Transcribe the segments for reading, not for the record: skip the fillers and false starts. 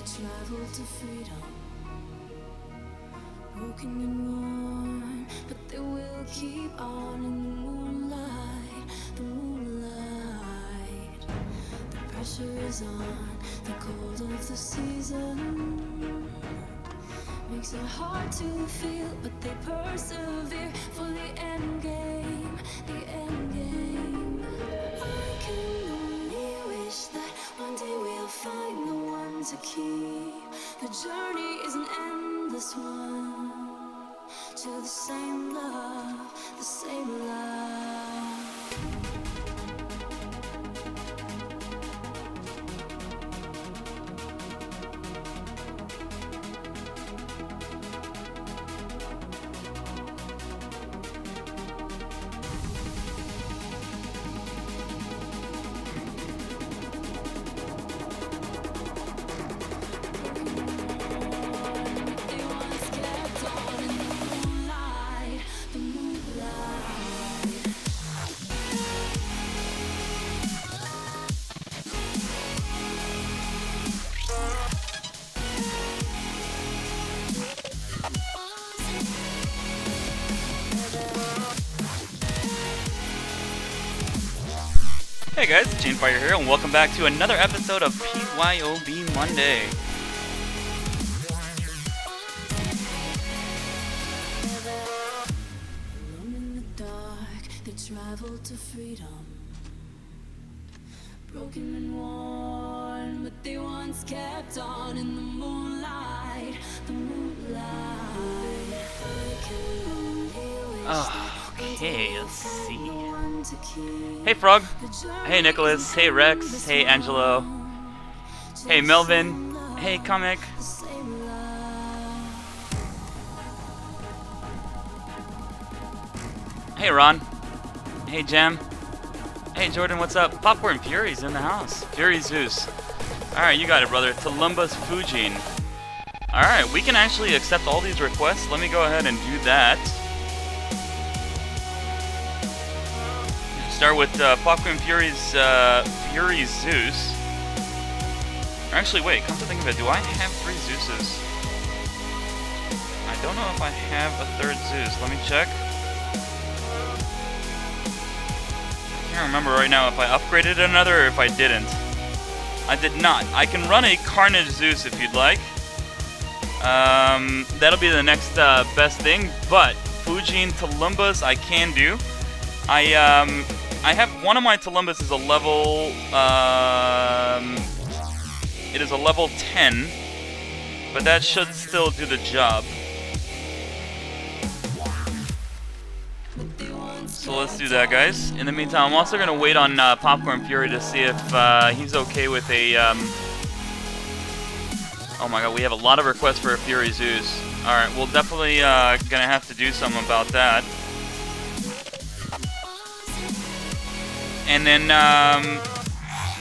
travel to freedom, broken and worn, but they will keep on in the moonlight, the moonlight. The pressure is on, the cold of the season makes it hard to feel, but they persevere for the end game, the end game. I can only wish that one day we'll find the one to keep. The journey is an endless one to the same love, the same love. Hey guys, Chainfire here, and welcome back to another episode of PYOB Monday. Alone in the dark, they travel to freedom. Broken and worn, but they once kept on in the moonlight, the moonlight. I can only wish Okay, let's see. Hey Frog, hey Nicholas, hey Rex, hey Angelo, hey Melvin, hey Comic. Hey Ron, hey Jam, hey Jordan, what's up? Popcorn Fury's in the house. Fury Zeus. Alright, you got it, brother. Tulumbas Fujin. Alright, we can actually accept all these requests. Let me go ahead and do that. Start with Popcorn Fury's Fury Zeus. Or actually, wait, come to think of it, do I have 3 Zeuses? I don't know if I have a 3rd Zeus. Let me check. I can't remember right now if I upgraded another or if I didn't. I did not. I can run a Carnage Zeus if you'd like. That'll be the next best thing, but Fujin Tulumbas I can do. I have one of my Tulumbas is a level, it is a level 10, but that should still do the job. So let's do that, guys. In the meantime, I'm also going to wait on Popcorn Fury to see if he's okay with a, oh my god, we have a lot of requests for a Fury Zeus. Alright, we'll definitely going to have to do something about that. And then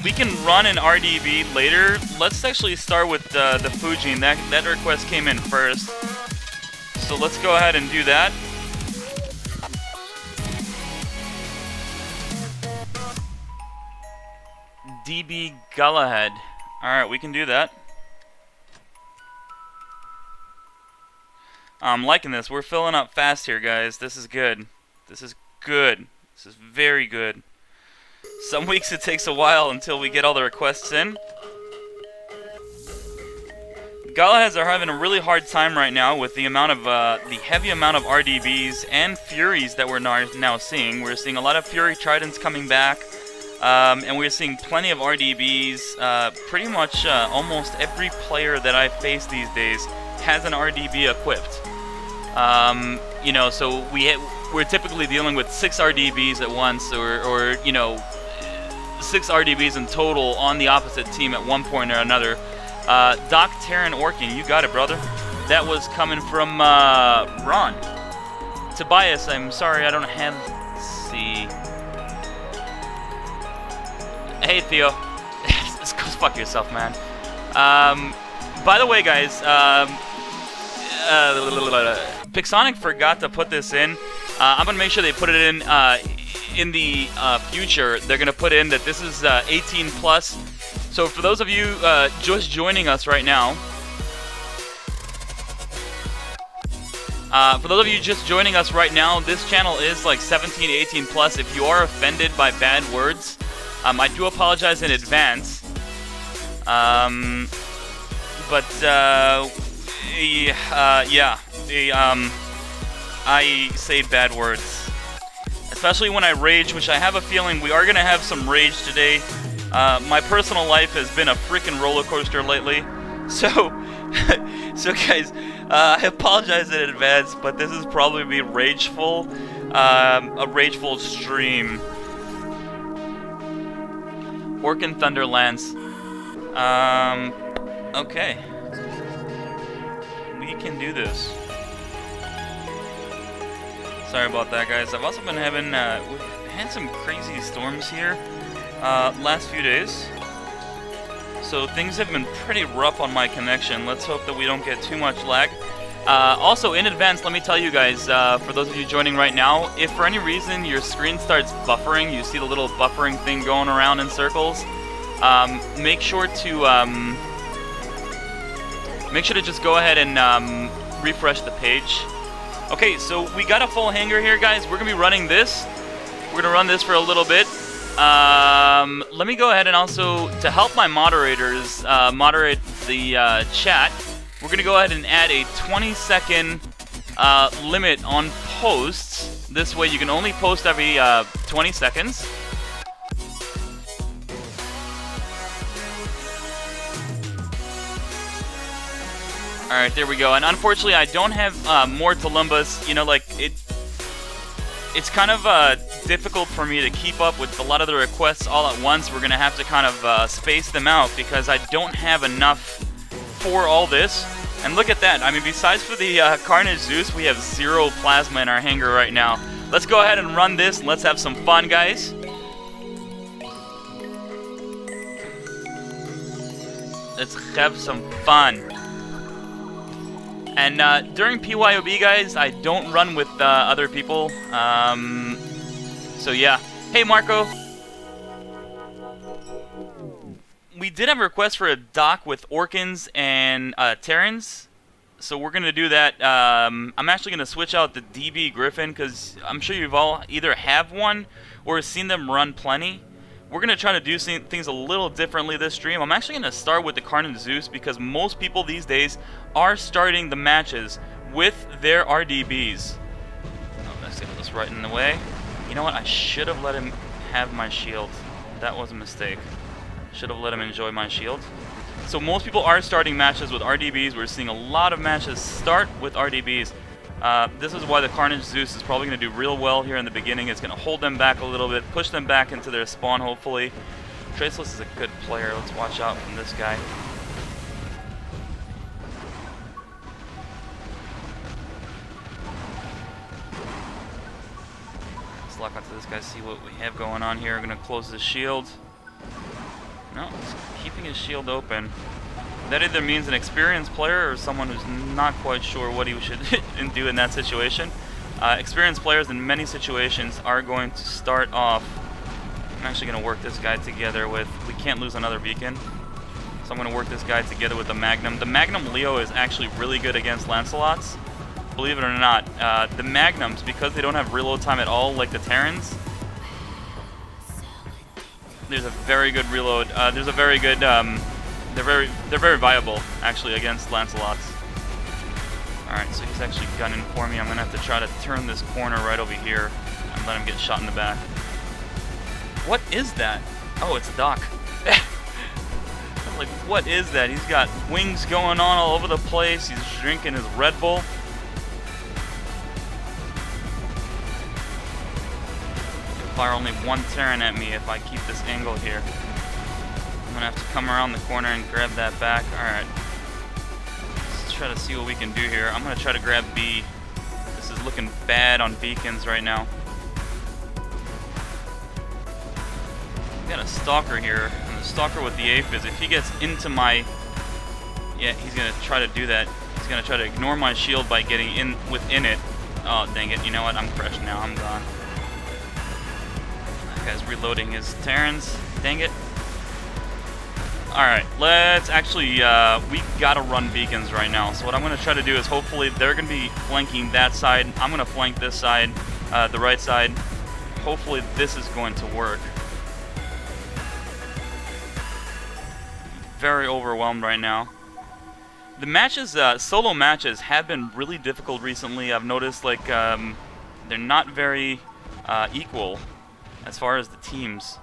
we can run an RDB later. Let's actually start with the Fujin. That request came in first. So let's go ahead and do that. DB Galahad. Alright, we can do that. I'm liking this. We're filling up fast here, guys. This is good. This is good. This is very good. Some weeks it takes a while until we get all the requests in. Galahads are having a really hard time right now with the amount of the heavy amount of RDBs and Furies that we're now seeing. We're seeing a lot of Fury Tridents coming back, and we're seeing plenty of RDBs. Pretty much almost every player that I face these days has an RDB equipped. You know, so we're typically dealing with 6 RDBs at once, or you know, 6 RDBs in total on the opposite team at one point or another. Doc, Taran, Orkan, you got it, brother. That was coming from Ron. Tobias, I'm sorry, I don't have. Let's see. Hey, Theo. Just go fuck yourself, man. By the way, guys, Pixonic forgot to put this in. I'm gonna make sure they put it in the future. They're gonna put in that this is 18 plus. So for those of you just joining us right now, this channel is like 17, 18 plus. If you are offended by bad words, I do apologize in advance. I say bad words, especially when I rage, which I have a feeling we are gonna have some rage today. My personal life has been a freaking roller coaster lately, so guys, I apologize in advance, but this is probably be rageful, a rageful stream. Orkan Thunder Lance. Okay. We can do this. Sorry about that, guys. I've also been having, we've had some crazy storms here, last few days. So things have been pretty rough on my connection. Let's hope that we don't get too much lag. Also, in advance, let me tell you guys, for those of you joining right now, if for any reason your screen starts buffering, you see the little buffering thing going around in circles, make sure to just go ahead and refresh the page. Okay, so we got a full hanger here, guys. We're gonna be running this. We're gonna run this for a little bit. Let me go ahead and also, to help my moderators moderate the chat, we're gonna go ahead and add a 20-second limit on posts. This way you can only post every 20 seconds. Alright, there we go. And unfortunately, I don't have more Tulumbas. You know, like, it's kind of difficult for me to keep up with a lot of the requests all at once. We're going to have to kind of space them out because I don't have enough for all this. And look at that. I mean, besides for the Carnage Zues, we have 0 plasma in our hanger right now. Let's go ahead and run this and let's have some fun, guys. Let's have some fun. And during PYOB, guys, I don't run with other people. So yeah. Hey, Marco. We did have a request for a dock with Orkans and Tarans. So we're going to do that. I'm actually going to switch out the DB Griffin because I'm sure you've all either have one or seen them run plenty. We're going to try to do things a little differently this stream. I'm actually going to start with the Carnage Zues because most people these days are starting the matches with their RDBs. Oh, let's get this right in the way. You know what? I should have let him have my shield. That was a mistake. Should have let him enjoy my shield. So most people are starting matches with RDBs. We're seeing a lot of matches start with RDBs. This is why the Carnage Zues is probably going to do real well here in the beginning. It's going to hold them back a little bit, push them back into their spawn, hopefully. Traceless is a good player. Let's watch out from this guy. Let's lock onto this guy, see what we have going on here. We're going to close the shield. No, he's keeping his shield open. That either means an experienced player or someone who's not quite sure what he should do in that situation. Experienced players in many situations are going to start off. I'm actually going to work this guy together with, we can't lose another beacon. So I'm going to work this guy together with the Magnum. The Magnum Leo is actually really good against Lancelots. Believe it or not. The Magnums, because they don't have reload time at all like the Tarans, there's a very good reload. There's a very good... They're very viable, actually, against Lancelots. Alright, so he's actually gunning for me. I'm going to have to try to turn this corner right over here and let him get shot in the back. What is that? Oh, it's Doc. I'm like, what is that? He's got wings going on all over the place. He's drinking his Red Bull. He'll fire only one Taran at me if I keep this angle here. I'm gonna have to come around the corner and grab that back. Alright. Let's try to see what we can do here. I'm gonna try to grab B. This is looking bad on beacons right now. We got a Stalker here. And the Stalker with the Aphids, if he gets into my... Yeah, he's gonna try to do that. He's gonna try to ignore my shield by getting in within it. Oh, dang it. You know what? I'm crushed now. I'm gone. That guy's reloading his Tarans. Dang it. Alright, let's actually, we gotta run beacons right now. So what I'm gonna try to do is hopefully they're gonna be flanking that side. I'm gonna flank this side, the right side. Hopefully this is going to work. Very overwhelmed right now. The matches, solo matches have been really difficult recently. I've noticed, like, they're not very equal as far as the teams.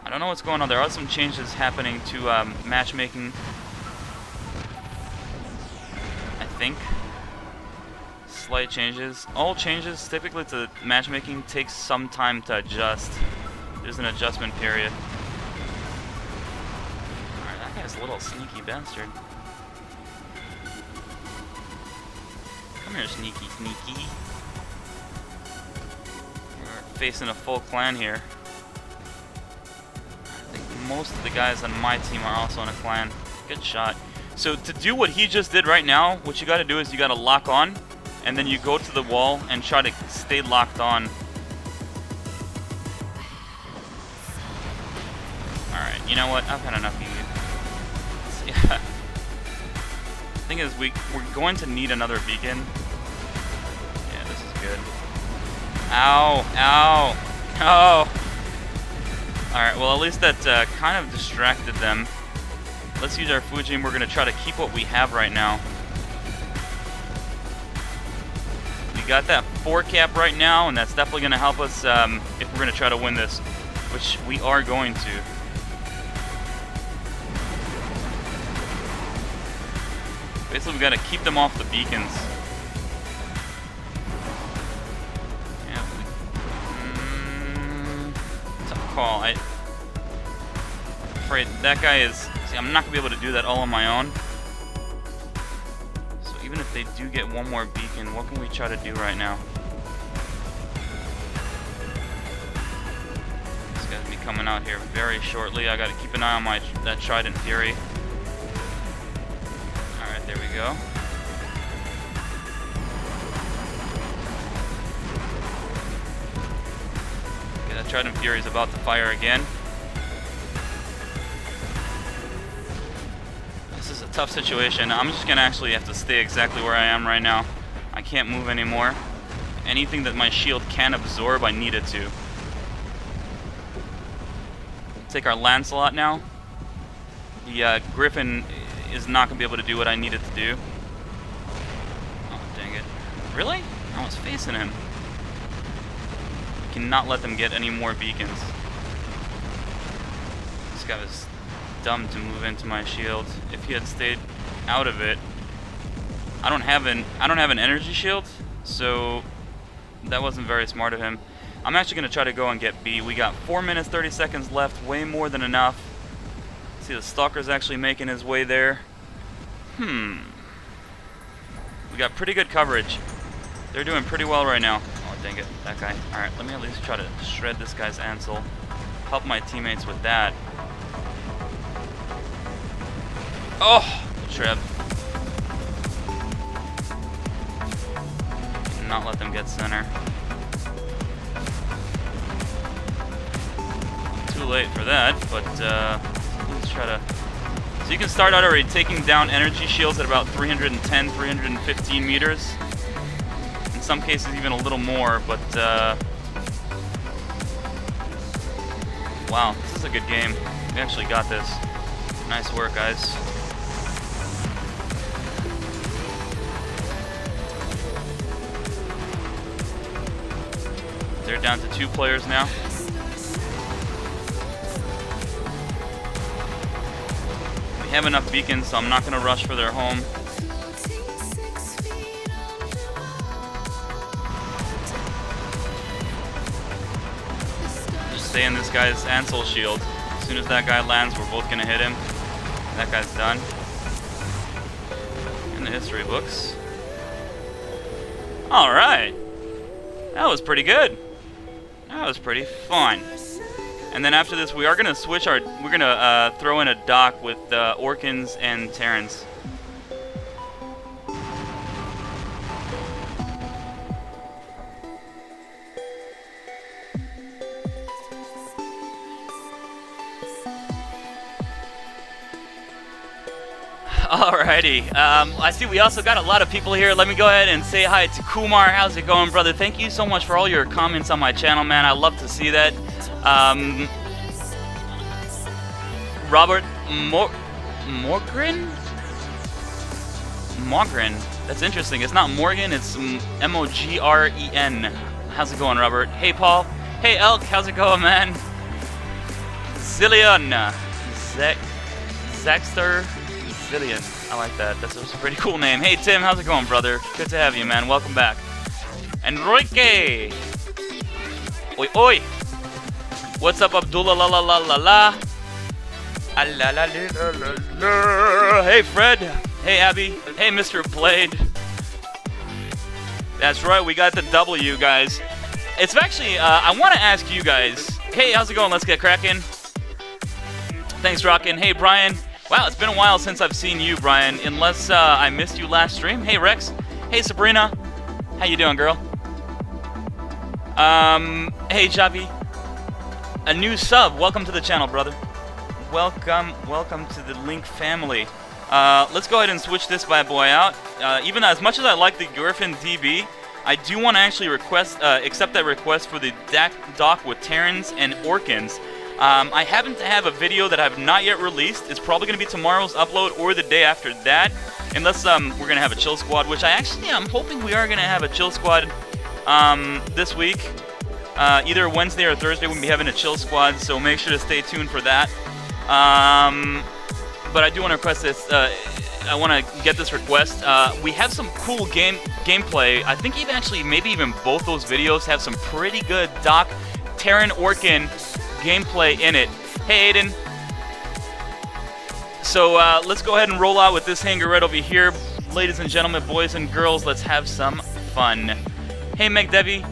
I don't know what's going on. There are some changes happening to matchmaking, I think. Slight changes. All changes typically to matchmaking takes some time to adjust. There's an adjustment period. Alright, that guy's a little sneaky bastard. Come here, sneaky, sneaky. We're facing a full clan here. Most of the guys on my team are also in a clan. Good shot. So to do what he just did right now, what you gotta do is you gotta lock on, and then you go to the wall and try to stay locked on. Alright, you know what? I've had enough of you. Yeah. The thing is, we're going to need another beacon. Yeah, this is good. Ow! Ow! Oh! Alright, well at least that kind of distracted them. Let's use our Fujin. We're going to try to keep what we have right now. We got that 4 cap right now, and that's definitely going to help us if we're going to try to win this, which we are going to. Basically, we got to keep them off the beacons. Call. I'm afraid that guy is... See, I'm not going to be able to do that all on my own. So even if they do get one more beacon, what can we try to do right now? This guy's be coming out here very shortly. I got to keep an eye on that Trident Fury. Alright, there we go. Trident Fury is about to fire again. This is a tough situation. I'm just gonna actually have to stay exactly where I am right now. I can't move anymore. Anything that my shield can absorb, I need it to. Take our Lancelot now. The Griffin is not gonna be able to do what I need it to do. Oh, dang it. Really? I was facing him. Cannot let them get any more beacons. This guy was dumb to move into my shield. If he had stayed out of it, I don't have an energy shield, so that wasn't very smart of him. I'm actually gonna try to go and get B. We got 4 minutes 30 seconds left, way more than enough. See, the Stalker's actually making his way there. We got pretty good coverage. They're doing pretty well right now. Dang it, that guy. Alright, let me at least try to shred this guy's Ancile. Help my teammates with that. Oh! Treb. Not let them get center. Too late for that, but let's try to... So you can start out already taking down energy shields at about 310, 315 meters. In some cases even a little more, but wow, this is a good game. We actually got this. Nice work, guys. They're down to 2 players now. We have enough beacons, so I'm not going to rush for their home. Stay in this guy's Ancile shield. As soon as that guy lands, we're both gonna hit him. That guy's done. In the history books. Alright. That was pretty good. That was pretty fun. And then after this, we are gonna switch our... We're gonna throw in a dock with Orkans and Tarans. Alrighty. I see we also got a lot of people here. Let me go ahead and say hi to Kumar. How's it going, brother? Thank you so much for all your comments on my channel, man. I love to see that. Robert Mogren? Mogren. That's interesting. It's not Morgan, it's M-O-G-R-E-N. How's it going, Robert? Hey, Paul. Hey, Elk. How's it going, man? Zillion. Zaxter Zillion. I like that. That's a pretty cool name. Hey, Tim. How's it going, brother? Good to have you, man. Welcome back. Enrique. Oi, oi. What's up, Abdullah? La la la la la. Hey, Fred. Hey, Abby. Hey, Mr. Blade. That's right, we got the W, guys. It's actually, I want to ask you guys. Hey, how's it going? Let's get cracking. Thanks, Rockin'. Hey, Brian. Wow, it's been a while since I've seen you, Brian. Unless I missed you last stream. Hey, Rex. Hey, Sabrina. How you doing, girl? Hey, Javi. A new sub. Welcome to the channel, brother. Welcome to the Link family. Let's go ahead and switch this bad boy out. Even as much as I like the Griffin DB, I do want to actually accept that request for the dock with Tarans and Orkans. I happen to have a video that I have not yet released. It's probably going to be tomorrow's upload or the day after that, unless we're going to have a chill squad, which I'm hoping we are going to have a chill squad this week. Either Wednesday or Thursday we'll be having a chill squad, so make sure to stay tuned for that. But I do want to request this. I want to get this request. We have some cool gameplay. I think maybe even both those videos have some pretty good Doc, Taran, Orkan gameplay in it. Hey, Aiden. So let's go ahead and roll out with this hanger right over here. Ladies and gentlemen, boys and girls, let's have some fun. Hey, Meg Devi.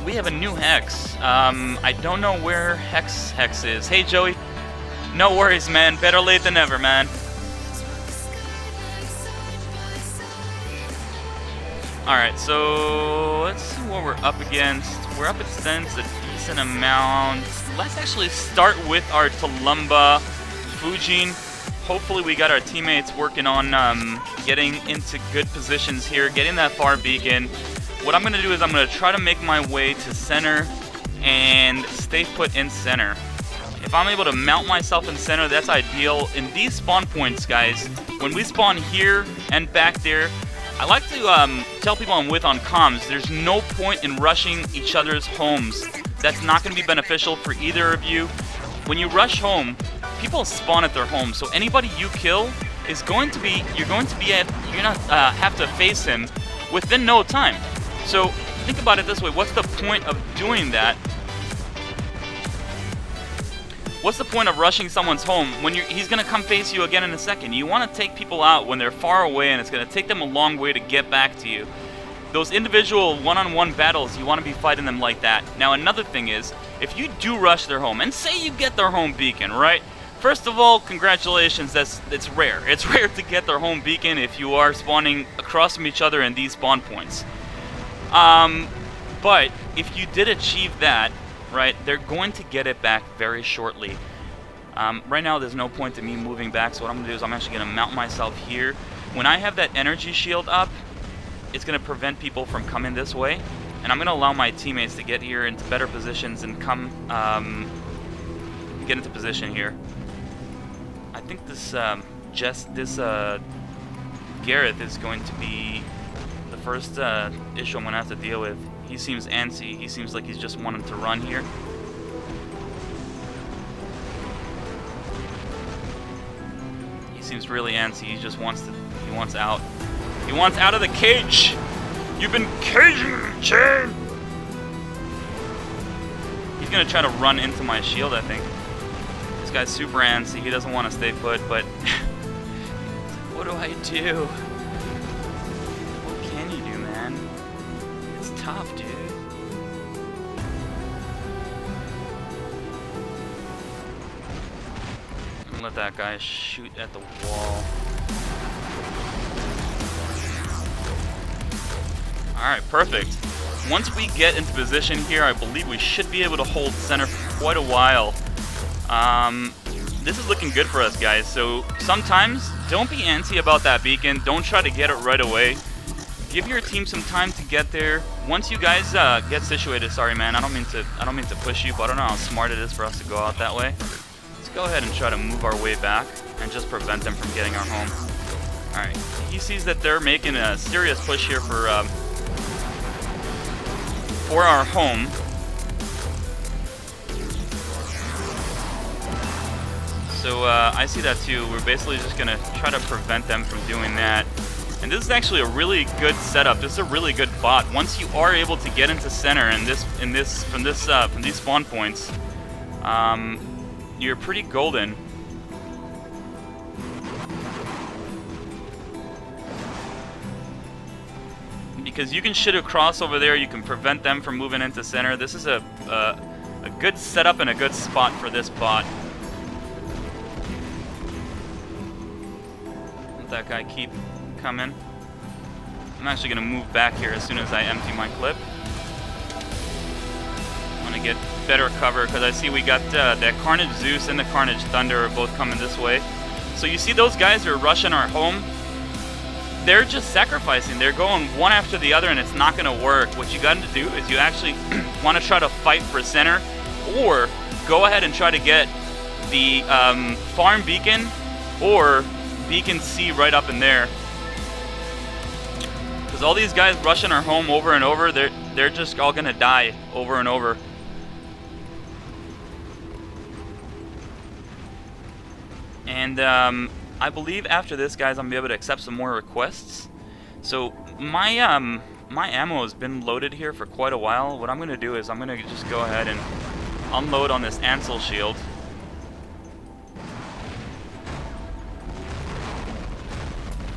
We have a new Hex. I don't know where Hex is. Hey, Joey. No worries, man. Better late than never, man. Alright, so let's see what we're up against. We're up against a decent amount. Let's actually start with our Tulumba Fujin. Hopefully we got our teammates working on getting into good positions here, getting that far beacon. What I'm going to do is I'm going to try to make my way to center and stay put in center. If I'm able to mount myself in center, that's ideal. In these spawn points, guys, when we spawn here and back there, I like to tell people I'm with on comms, there's no point in rushing each other's homes. That's not going to be beneficial for either of you. When you rush home, people spawn at their home, so anybody you kill is going to be, you're going to have to face him within no time. So think about it this way, what's the point of doing that? What's the point of rushing someone's home when he's going to come face you again in a second? You want to take people out when they're far away, and it's going to take them a long way to get back to you. Those individual one-on-one battles, you want to be fighting them like that. Now, another thing is, if you do rush their home, and say you get their home beacon, right? First of all, congratulations, it's rare. It's rare to get their home beacon if you are spawning across from each other in these spawn points. But if you did achieve that, right, they're going to get it back very shortly. Right now, there's no point to me moving back, so what I'm going to do is I'm actually going to mount myself here. When I have that energy shield up, it's going to prevent people from coming this way, and I'm going to allow my teammates to get here into better positions and come get into position here. I think this Gareth is going to be the first issue I'm going to have to deal with. He seems antsy. He seems like he's just wanting to run here. He seems really antsy. He just wants out. He wants out of the cage. You've been caging him, chain. He's gonna try to run into my shield, I think. This guy's super antsy. He doesn't want to stay put, but what do I do? What can you do, man? It's tough, dude. I'm gonna let that guy shoot at the wall. Alright, perfect. Once we get into position here, I believe we should be able to hold center for quite a while. this is looking good for us, guys. So sometimes don't be antsy about that beacon. Don't try to get it right away. Give your team some time to get there. Once you guys get situated, sorry man, I don't mean to push you, but I don't know how smart it is for us to go out that way. Let's go ahead and try to move our way back and just prevent them from getting our home. All right, he sees that they're making a serious push here for our home. So I see that too. We're basically just gonna try to prevent them from doing that. And this is actually a really good setup. This is a really good bot. Once you are able to get into center and from these spawn points, you're pretty golden. Because you can shit across over there, you can prevent them from moving into center. This is a good setup and a good spot for this bot. Let that guy keep coming. I'm actually going to move back here as soon as I empty my clip. I want to get better cover because I see we got that Carnage Zeus and the Carnage Thunder are both coming this way. So you see those guys are rushing our home. They're just sacrificing. They're going one after the other and it's not going to work. What you got to do is you actually want to try to fight for center or go ahead and try to get the farm beacon or beacon C right up in there. Because all these guys rushing our home over and over, they're just all going to die over and over. And I believe after this, guys, I'm going to be able to accept some more requests. So my my ammo has been loaded here for quite a while. What I'm going to do is I'm going to just go ahead and unload on this Ancile shield.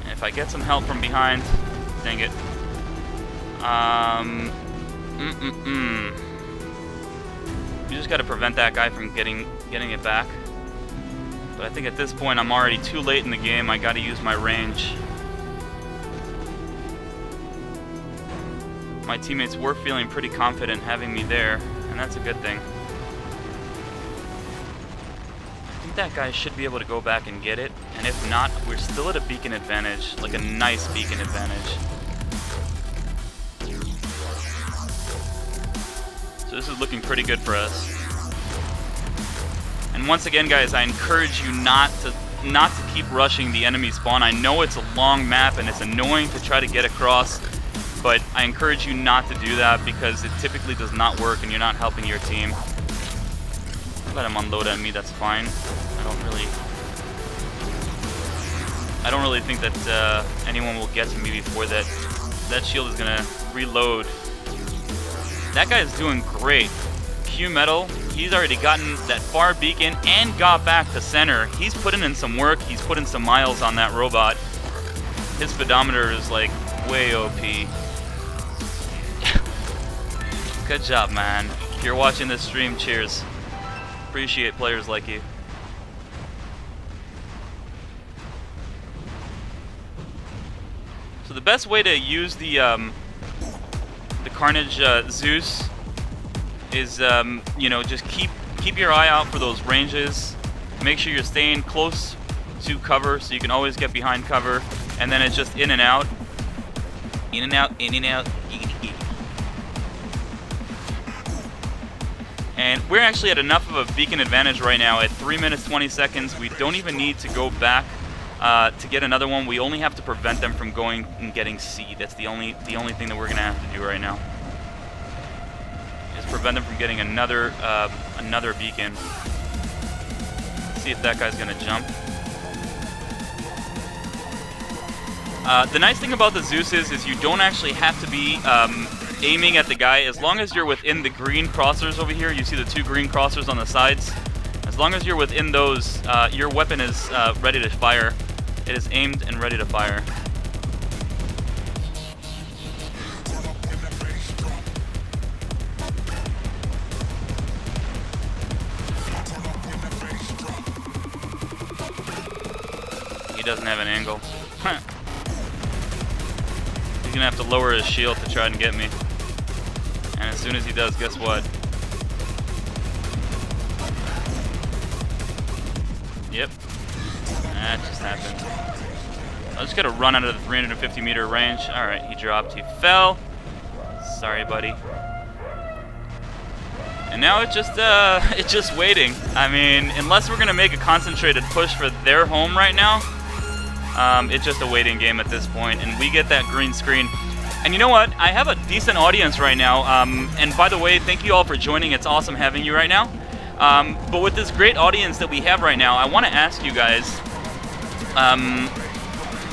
And if I get some help from behind, dang it. You just got to prevent that guy from getting it back. But I think at this point I'm already too late in the game. I got to use my range. My teammates were feeling pretty confident having me there, and that's a good thing. I think that guy should be able to go back and get it, and if not, we're still at a beacon advantage, like a nice beacon advantage. So this is looking pretty good for us. And once again, guys, I encourage you not to keep rushing the enemy spawn. I know it's a long map and it's annoying to try to get across, but I encourage you not to do that because it typically does not work and you're not helping your team. Let him unload on me, that's fine. I don't really think that anyone will get to me before that shield is gonna reload. That guy is doing great. Q Metal, he's already gotten that far beacon and got back to center. He's putting in some work. He's putting some miles on that robot. His speedometer is like way OP. Good job, man. If you're watching this stream, cheers. Appreciate players like you. So the best way to use the Carnage Zeus is you know, just keep your eye out for those ranges. Make sure you're staying close to cover so you can always get behind cover, and then it's just in and out, in and out, in and out. And we're actually at enough of a beacon advantage right now at 3 minutes 20 seconds. We don't even need to go back to get another one. We only have to prevent them from going and getting C. That's the only thing that we're gonna have to do right now. Prevent them from getting another beacon. Let's see if that guy's gonna jump. The nice thing about the Zeus is you don't actually have to be aiming at the guy. As long as you're within the green crossers over here, you see the 2 green crossers on the sides. As long as you're within those, your weapon is ready to fire. It is aimed and ready to fire. Doesn't have an angle. He's gonna have to lower his shield to try and get me. And as soon as he does, guess what? Yep. That just happened. I was just gonna run out of the 350 meter range. Alright, he dropped. He fell. Sorry, buddy. And now it's just waiting. I mean, unless we're gonna make a concentrated push for their home right now, it's just a waiting game at this point, and we get that green screen. And you know what? I have a decent audience right now. And by the way, thank you all for joining. It's awesome having you right now. But with this great audience that we have right now, I want to ask you guys,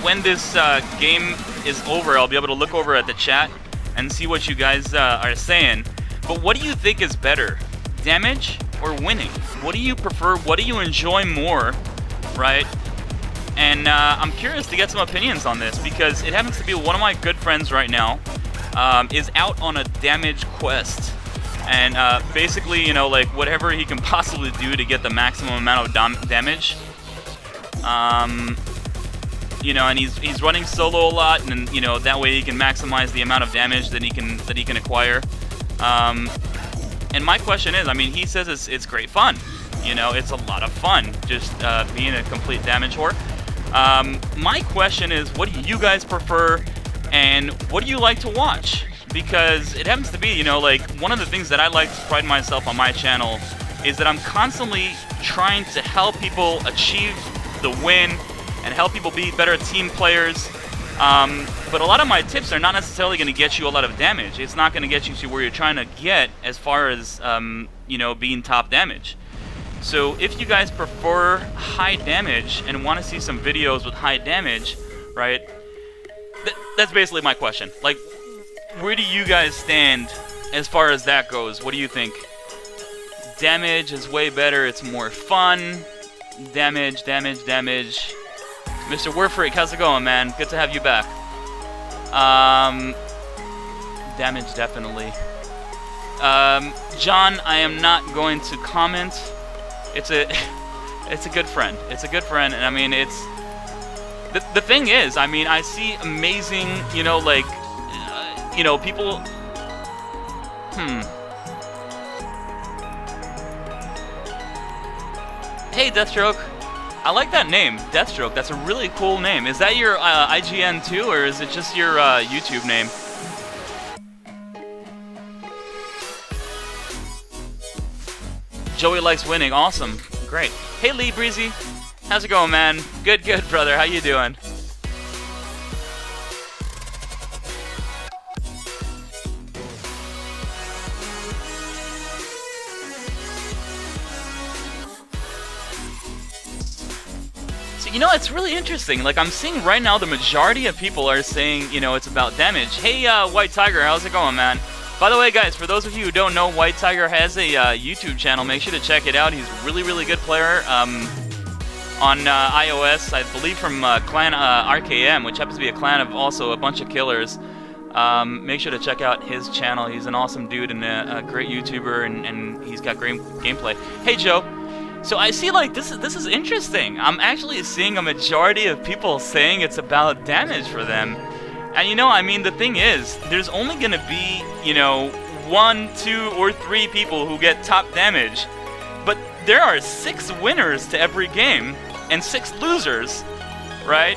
when this game is over, I'll be able to look over at the chat and see what you guys are saying. But what do you think is better, damage or winning? What do you prefer? What do you enjoy more, right? And I'm curious to get some opinions on this, because it happens to be one of my good friends right now is out on a damage quest. And basically, you know, like whatever he can possibly do to get the maximum amount of damage. You know, and he's running solo a lot, and you know that way he can maximize the amount of damage that he can acquire. And my question is, I mean, he says it's great fun. You know, it's a lot of fun just being a complete damage whore. My question is, what do you guys prefer, and what do you like to watch? Because it happens to be, you know, like, one of the things that I like to pride myself on my channel is that I'm constantly trying to help people achieve the win and help people be better team players. But a lot of my tips are not necessarily going to get you a lot of damage. It's not going to get you to where you're trying to get as far as, you know, being top damage. So if you guys prefer high damage and want to see some videos with high damage, right, that's basically my question. Like, where do you guys stand as far as that goes? What do you think? Damage is way better. It's more fun. Damage. Mr. Warfreak, how's it going, man? Good to have you back. Damage, definitely. John, I am not going to comment. It's a good friend. It's a good friend, and I mean, it's... The thing is, I mean, I see amazing, you know, like... you know, people... Hey, Deathstroke. I like that name, Deathstroke. That's a really cool name. Is that your IGN too, or is it just your YouTube name? Joey likes winning. Awesome. Great. Hey, Lee Breezy. How's it going, man? Good, brother. How you doing? You know, it's really interesting. Like, I'm seeing right now the majority of people are saying, you know, it's about damage. Hey, White Tiger, how's it going, man? By the way, guys, for those of you who don't know, White Tiger has a YouTube channel. Make sure to check it out. He's a really good player on iOS, I believe from clan RKM, which happens to be a clan of also a bunch of killers. Make sure to check out his channel. He's an awesome dude and a great YouTuber, and he's got great gameplay. Hey, Joe. So I see, like, this is interesting. I'm actually seeing a majority of people saying it's about damage for them. And you know, I mean, the thing is, there's only gonna be, you know, 1, 2, or 3 people who get top damage. But there are 6 winners to every game, and 6 losers, right?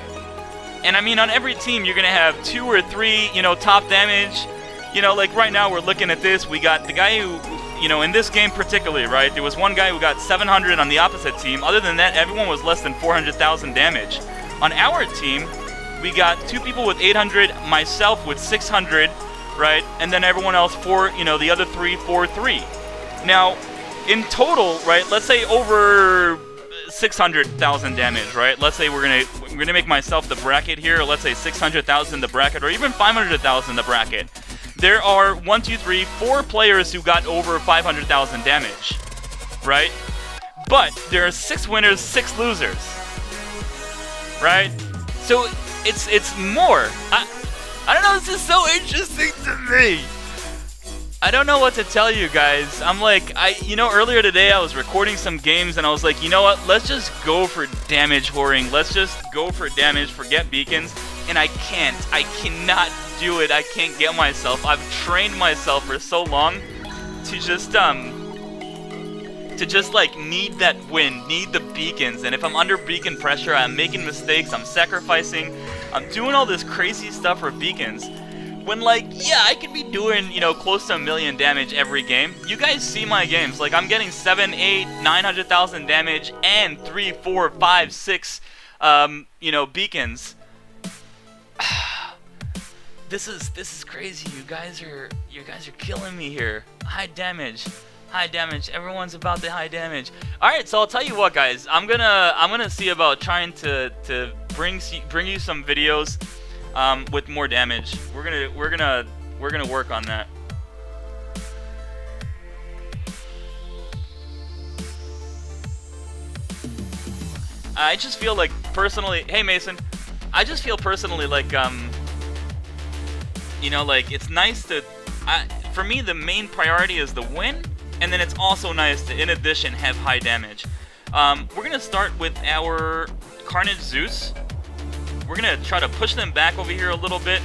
And I mean, on every team, you're gonna have 2 or 3, you know, top damage. You know, like right now, we're looking at this. We got the guy who... You know, in this game particularly, right, there was one guy who got 700 on the opposite team. Other than that, everyone was less than 400,000 damage. On our team, we got 2 people with 800, myself with 600, right, and then everyone else, the other 3, 4, 3. Now, in total, right, let's say over 600,000 damage, right? Let's say we're gonna make myself the bracket here, or let's say 600,000 the bracket, or even 500,000 the bracket. There are 1, 2, 3, 4 players who got over 500,000 damage, right? But there are 6 winners, 6 losers, right? So it's more. I don't know. This is so interesting to me. I don't know what to tell you guys. I'm like, earlier today I was recording some games and I was like, you know what? Let's just go for damage whoring. Let's just go for damage. Forget beacons. And I cannot do it. I can't get myself. I've trained myself for so long to just to just like need that win, need the beacons. And if I'm under beacon pressure, I'm making mistakes, I'm sacrificing, I'm doing all this crazy stuff for beacons. When like, yeah, I could be doing, you know, close to 1 million damage every game. You guys see my games, like I'm getting 7, 8, 900,000 damage and 3, 4, 5, 6, you know, beacons. This is crazy. You guys are killing me here. High damage. Everyone's about the high damage. All right, so I'll tell you what, guys. I'm gonna see about trying to bring you some videos with more damage. We're gonna work on that. I just feel like personally, hey Mason, I just feel personally like you know, like it's nice to, for me the main priority is the win, and then it's also nice to in addition have high damage. We're gonna start with our Carnage Zues. We're gonna try to push them back over here a little bit,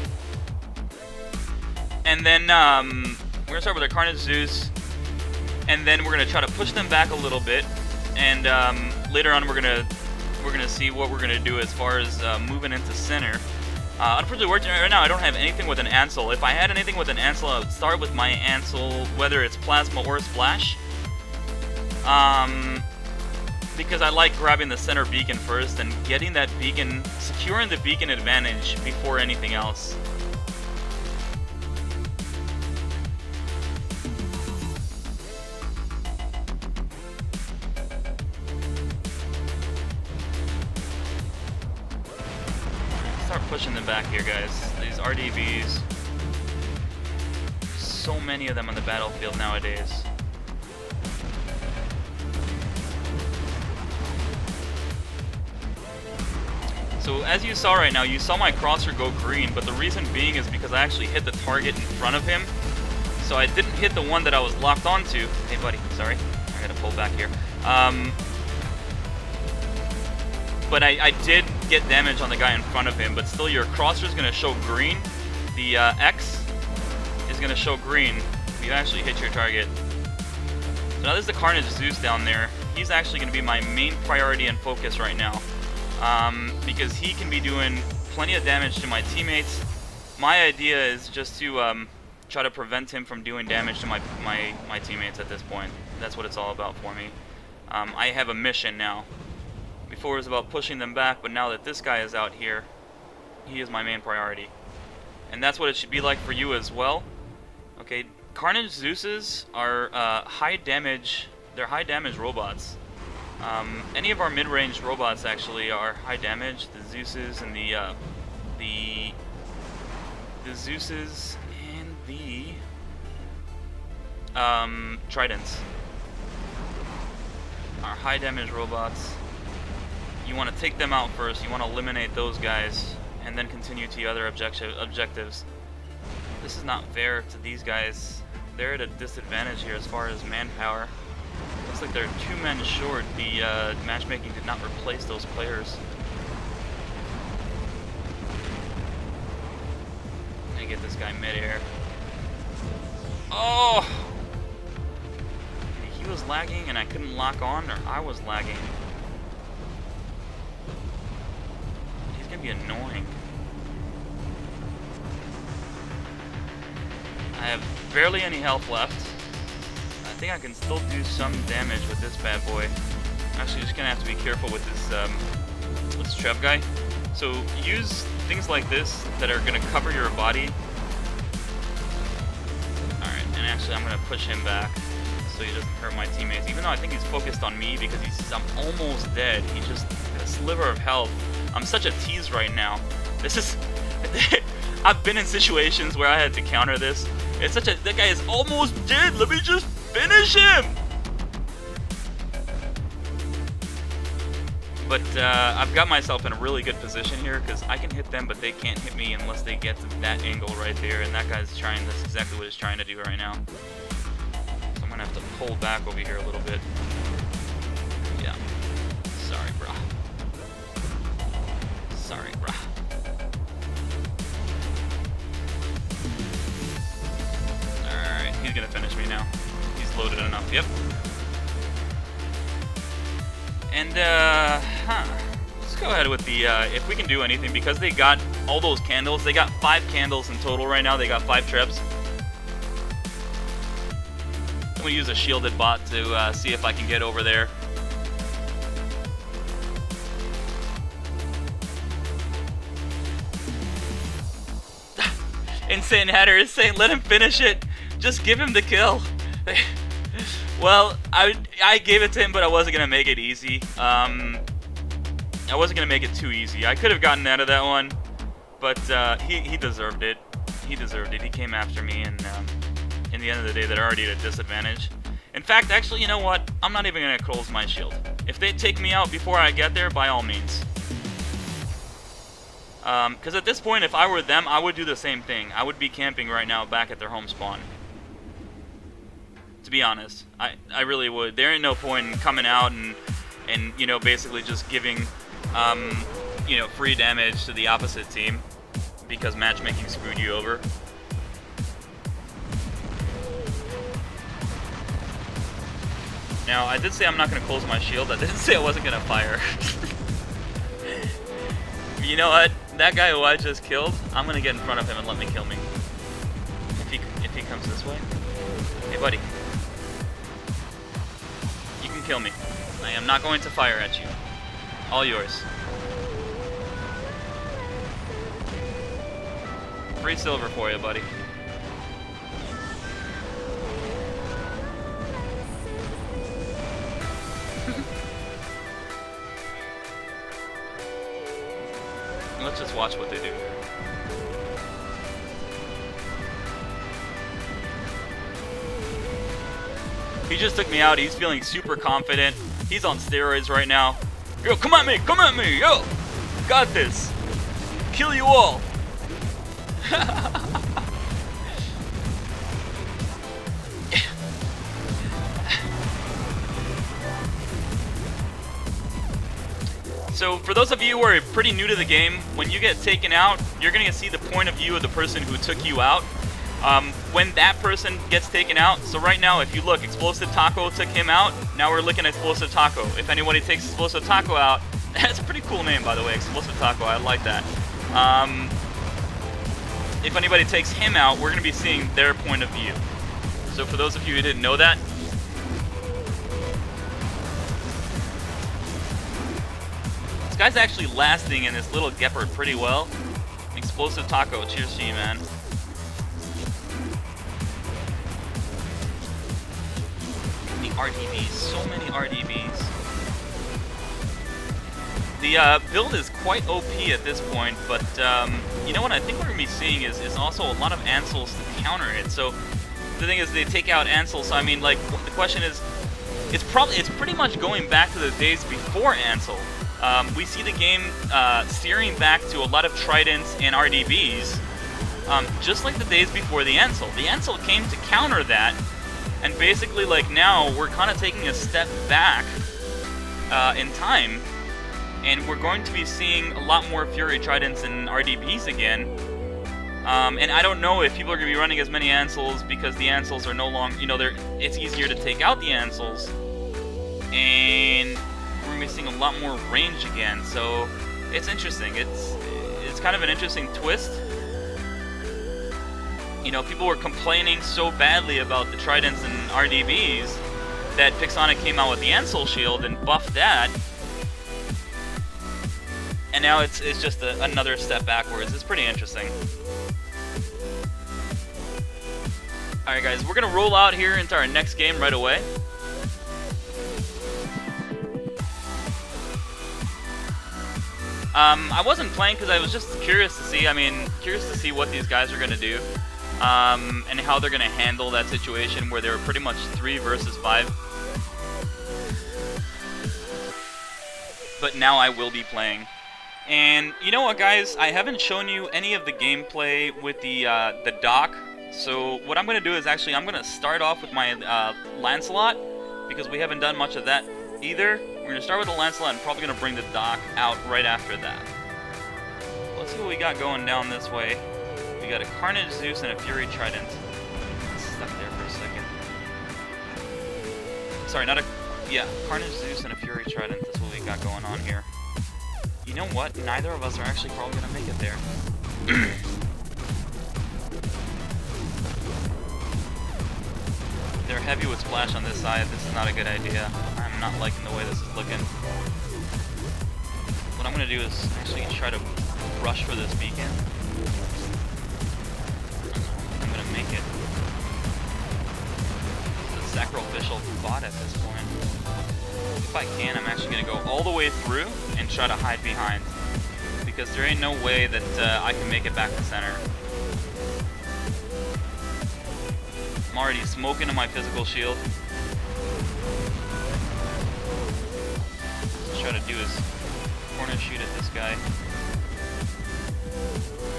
and then we're gonna start with our Carnage Zues, and then we're gonna try to push them back a little bit, and later on we're gonna see what we're gonna do as far as moving into center. Unfortunately, right now I don't have anything with an Ancile. If I had anything with an Ancile, I would start with my Ancile, whether it's Plasma or Splash. Because I like grabbing the center beacon first and getting that beacon, securing the beacon advantage before anything else. Start pushing them back here, guys. These RDBs, so many of them on the battlefield nowadays. So as you saw right now, you saw my crosser go green, but the reason being is because I actually hit the target in front of him. So I didn't hit the one that I was locked onto. Hey buddy, sorry, I gotta pull back here. But I did get damage on the guy in front of him, but still your crosser is going to show green. The X is going to show green if you actually hit your target. So now there's the Carnage Zeus down there. He's actually going to be my main priority and focus right now. Because he can be doing plenty of damage to my teammates. My idea is just to try to prevent him from doing damage to my teammates at this point. That's what it's all about for me. I have a mission now. Before it was about pushing them back, but now that this guy is out here, he is my main priority. And that's what it should be like for you as well. Okay, Carnage Zeuses are high damage, they're high damage robots. Any of our mid-range robots actually are high damage. The Zeuses and the Zeuses and the Tridents are high damage robots. You want to take them out first, you want to eliminate those guys, and then continue to the other objectives. This is not fair to these guys. They're at a disadvantage here as far as manpower. Looks like they're 2 men short. The matchmaking did not replace those players. I get this guy mid-air. Oh! He was lagging and I couldn't lock on, or I was lagging. Be annoying. I have barely any health left. I think I can still do some damage with this bad boy. I'm actually just gonna have to be careful with this trap guy. So use things like this that are gonna cover your body. Alright, and actually I'm gonna push him back so he doesn't hurt my teammates. Even though I think he's focused on me because I'm almost dead. He just got a sliver of health. I'm such a tease right now. This is... I've been in situations where I had to counter this. It's such a... That guy is almost dead. Let me just finish him! But I've got myself in a really good position here because I can hit them, but they can't hit me unless they get to that angle right there. And that guy's trying... That's exactly what he's trying to do right now. So I'm going to have to pull back over here a little bit. Yeah. Sorry, brah. Sorry, brah. Alright, he's gonna finish me now. He's loaded enough, yep. And, let's go ahead with the, if we can do anything, because they got all those candles. They got 5 candles in total right now. They got 5 trips. I'm going to use a shielded bot to see if I can get over there. Insane Hatter is saying, let him finish it. Just give him the kill. Well, I gave it to him, but I wasn't going to make it easy. I wasn't going to make it too easy. I could have gotten out of that one, but he deserved it. He deserved it. He came after me, and in the end of the day, they're already at a disadvantage. In fact, actually, you know what? I'm not even going to close my shield. If they take me out before I get there, by all means. Because at this point, if I were them, I would do the same thing. I would be camping right now back at their home spawn. To be honest, I really would. There ain't no point in coming out and you know, basically just giving, you know, free damage to the opposite team because matchmaking screwed you over. Now, I did say I'm not going to close my shield. I didn't say I wasn't going to fire. You know what? That guy who I just killed, I'm going to get in front of him and let me kill me. If he comes this way. Hey, buddy. You can kill me. I am not going to fire at you. All yours. Free silver for you, buddy. Let's just watch what they do. He just took me out. He's feeling super confident. He's on steroids right now. Yo, come at me! Come at me! Yo! Got this! Kill you all! So, for those of you who are pretty new to the game, when you get taken out, you're going to see the point of view of the person who took you out. When that person gets taken out, so right now, if you look, Explosive Taco took him out, now we're looking at Explosive Taco. If anybody takes Explosive Taco out, that's a pretty cool name, by the way, Explosive Taco, I like that. If anybody takes him out, we're going to be seeing their point of view. So for those of you who didn't know that, this guy's actually lasting in this little Gepard pretty well. Explosive Taco, cheers to you, man. The RDBs, so many RDBs. The build is quite OP at this point, but you know what I think we're going to be seeing is also a lot of Anciles to counter it. So the thing is, they take out Ancile, so I mean, like, the question is, it's pretty much going back to the days before Ancile. We see the game steering back to a lot of Tridents and RDBs, just like the days before the Ancile. The Ancile came to counter that, and basically, like, now we're kind of taking a step back in time, and we're going to be seeing a lot more Fury Tridents and RDBs again. And I don't know if people are going to be running as many Anciles because the Anciles are no longer, you know, it's easier to take out the Anciles, and we're going to be seeing a lot more range again. So it's interesting. It's kind of an interesting twist. You know, people were complaining so badly about the Tridents and RDBs that Pixonic came out with the Ancile shield and buffed that. And now it's just another step backwards. It's pretty interesting. Alright guys, we're going to roll out here into our next game right away. I wasn't playing because I was just curious to see, what these guys are going to do. And how they're going to handle that situation where they were pretty much 3 versus 5. But now I will be playing. And you know what, guys? I haven't shown you any of the gameplay with the dock. So what I'm going to do is actually I'm going to start off with my Lancelot, because we haven't done much of that either. We're going to start with the Lancelot and probably going to bring the dock out right after that. Let's see what we got going down this way. We got a Carnage Zues and a Fury Trident. Stuck there for a second. Sorry, not a... Yeah, Carnage, Zeus, and a Fury Trident. That's what we got going on here. You know what? Neither of us are actually probably going to make it there. They're heavy with splash on this side. This is not a good idea. I'm not liking the way this is looking. What I'm going to do is actually try to rush for this beacon. I'm going to make it. It's a sacrificial bot at this point. If I can, I'm actually going to go all the way through and try to hide behind. Because there ain't no way that I can make it back to center. I'm already smoking to my physical shield. What I'm trying to do is corner shoot at this guy.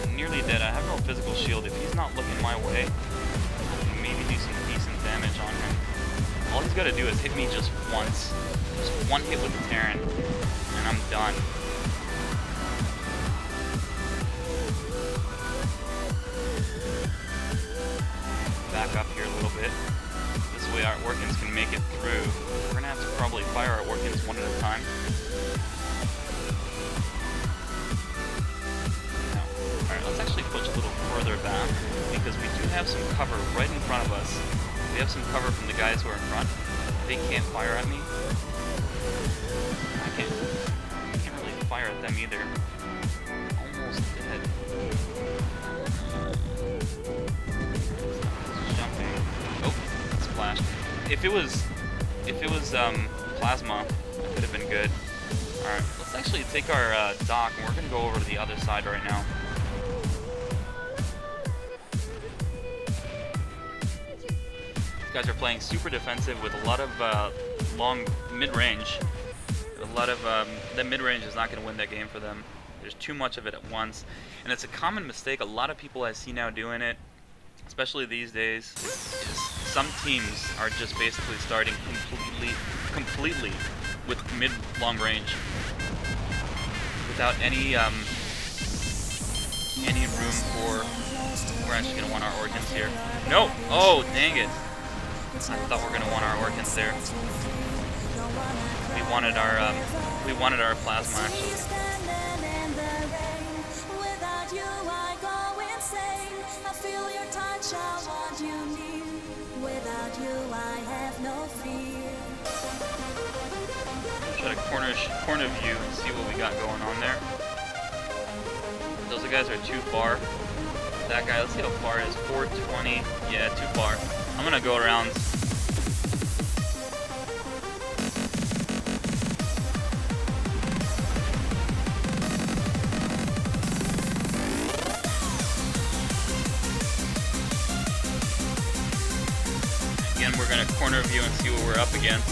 I'm nearly dead. I have no physical shield. If he's not looking my way, I can maybe do some decent damage on him. All he's got to do is hit me just once. Just one hit with the Taran, and I'm done. Back up here a little bit. This way our Orkans can make it through. We're gonna have to probably fire our Orkans one at a time. Alright, let's actually push a little further back because we do have some cover right in front of us. We have some cover from the guys who are in front. They can't fire at me. I can't really fire at them either. Almost dead. Oh, splash. If it was plasma, it could have been good. Alright, let's actually take our dock and we're gonna go over to the other side right now. These guys are playing super defensive with a lot of long mid-range. A lot of the mid-range is not gonna win that game for them. There's too much of it at once. And it's a common mistake. A lot of people I see now doing it, especially these days, is some teams are just basically starting completely with mid-long range without any room for. We're actually gonna want our Orkans here. No! Oh, dang it! I thought we were gonna want our Orkans there. We wanted our plasma actually. Try to corner view and see what we got going on there. Those guys are too far. That guy, let's see how far it is. 420. Yeah, too far. I'm gonna go around. Again, we're gonna corner view and see what we're up against.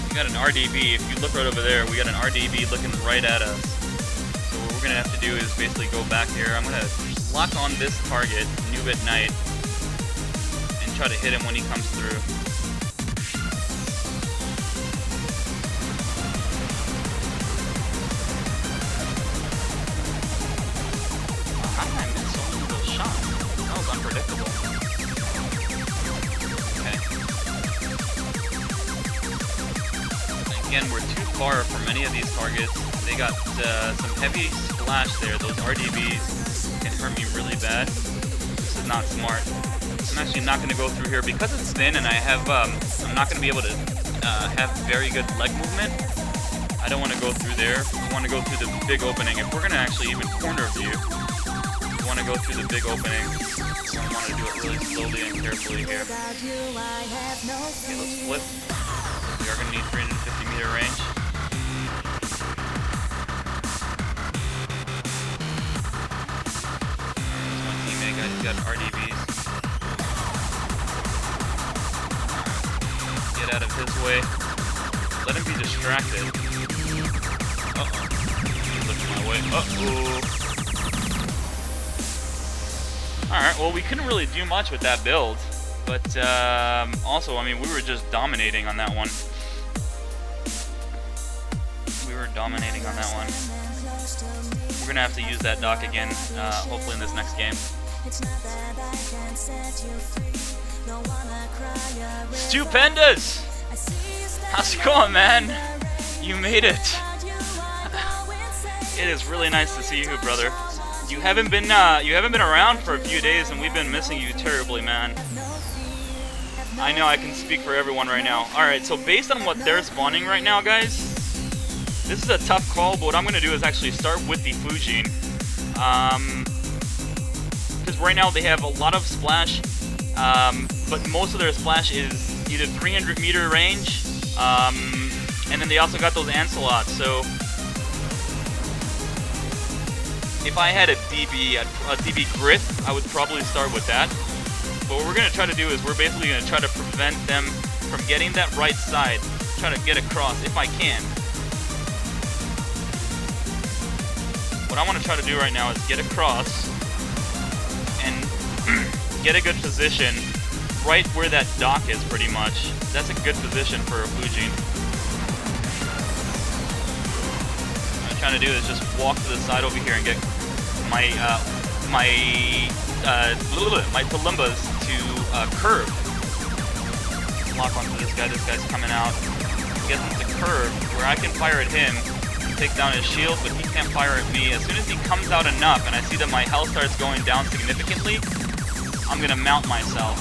We got an RDB. If you look right over there, we got an RDB looking right at us. So what we're gonna have to do is basically go back here. I'm gonna lock on this target, Noob at Night, and try to hit him when he comes through. How did I miss so many of those shots? That was unpredictable. Again, we're too far from any of these targets. They got some heavy splash there. Those RDBs can hurt me really bad. This is not smart. I'm actually not going to go through here because it's thin and I have I'm not going to be able to have very good leg movement. I don't want to go through there. I want to go through the big opening. If we're going to actually even corner view, we want to go through the big opening. So I want to do it really slowly and carefully here. Okay, let's flip. We are going to need 350 meter range. That's my teammate, guys. He's got RDBs. Get out of his way. Let him be distracted. Uh-oh. He's looking my way. Uh-oh. Alright, well, we couldn't really do much with that build. But, also, I mean, we were just dominating on that one. Dominating on that one. We're gonna have to use that dock again, hopefully in this next game. Stupendous! How's it going, man? You made it. It is really nice to see you, brother. You haven't been around for a few days, and we've been missing you terribly, man. I know I can speak for everyone right now. All right, so based on what they're spawning right now, guys, this is a tough call. But what I'm gonna do is actually start with the Fujin, because right now they have a lot of splash, but most of their splash is either 300-meter range, and then they also got those Ancelots. So if I had a DB Griff, I would probably start with that. But what we're going to try to do is we're basically going to try to prevent them from getting that right side, try to get across if I can. What I want to try to do right now is get across and get a good position right where that dock is, pretty much. That's a good position for a Fujin. What I'm trying to do is just walk to the side over here and get my Tulumbas to curve. Lock onto this guy. This guy's coming out. Get him to curve where I can fire at him, take down his shield, but he can't fire at me. As soon as he comes out enough and I see that my health starts going down significantly, I'm gonna mount myself.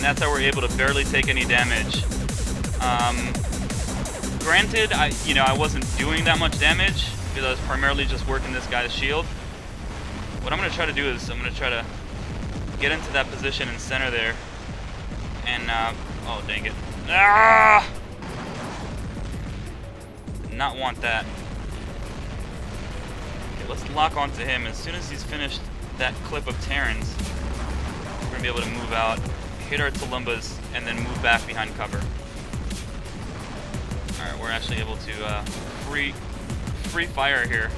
That's how we're able to barely take any damage. Granted, I wasn't doing that much damage because I was primarily just working this guy's shield. What I'm going to try to do is I'm going to try to get into that position in center there. And, oh dang it. Ah! Did not want that. Okay, let's lock onto him. As soon as he's finished that clip of Taran's, we're going to be able to move out, hit our Tulumbas, and then move back behind cover. Alright, we're actually able to free fire here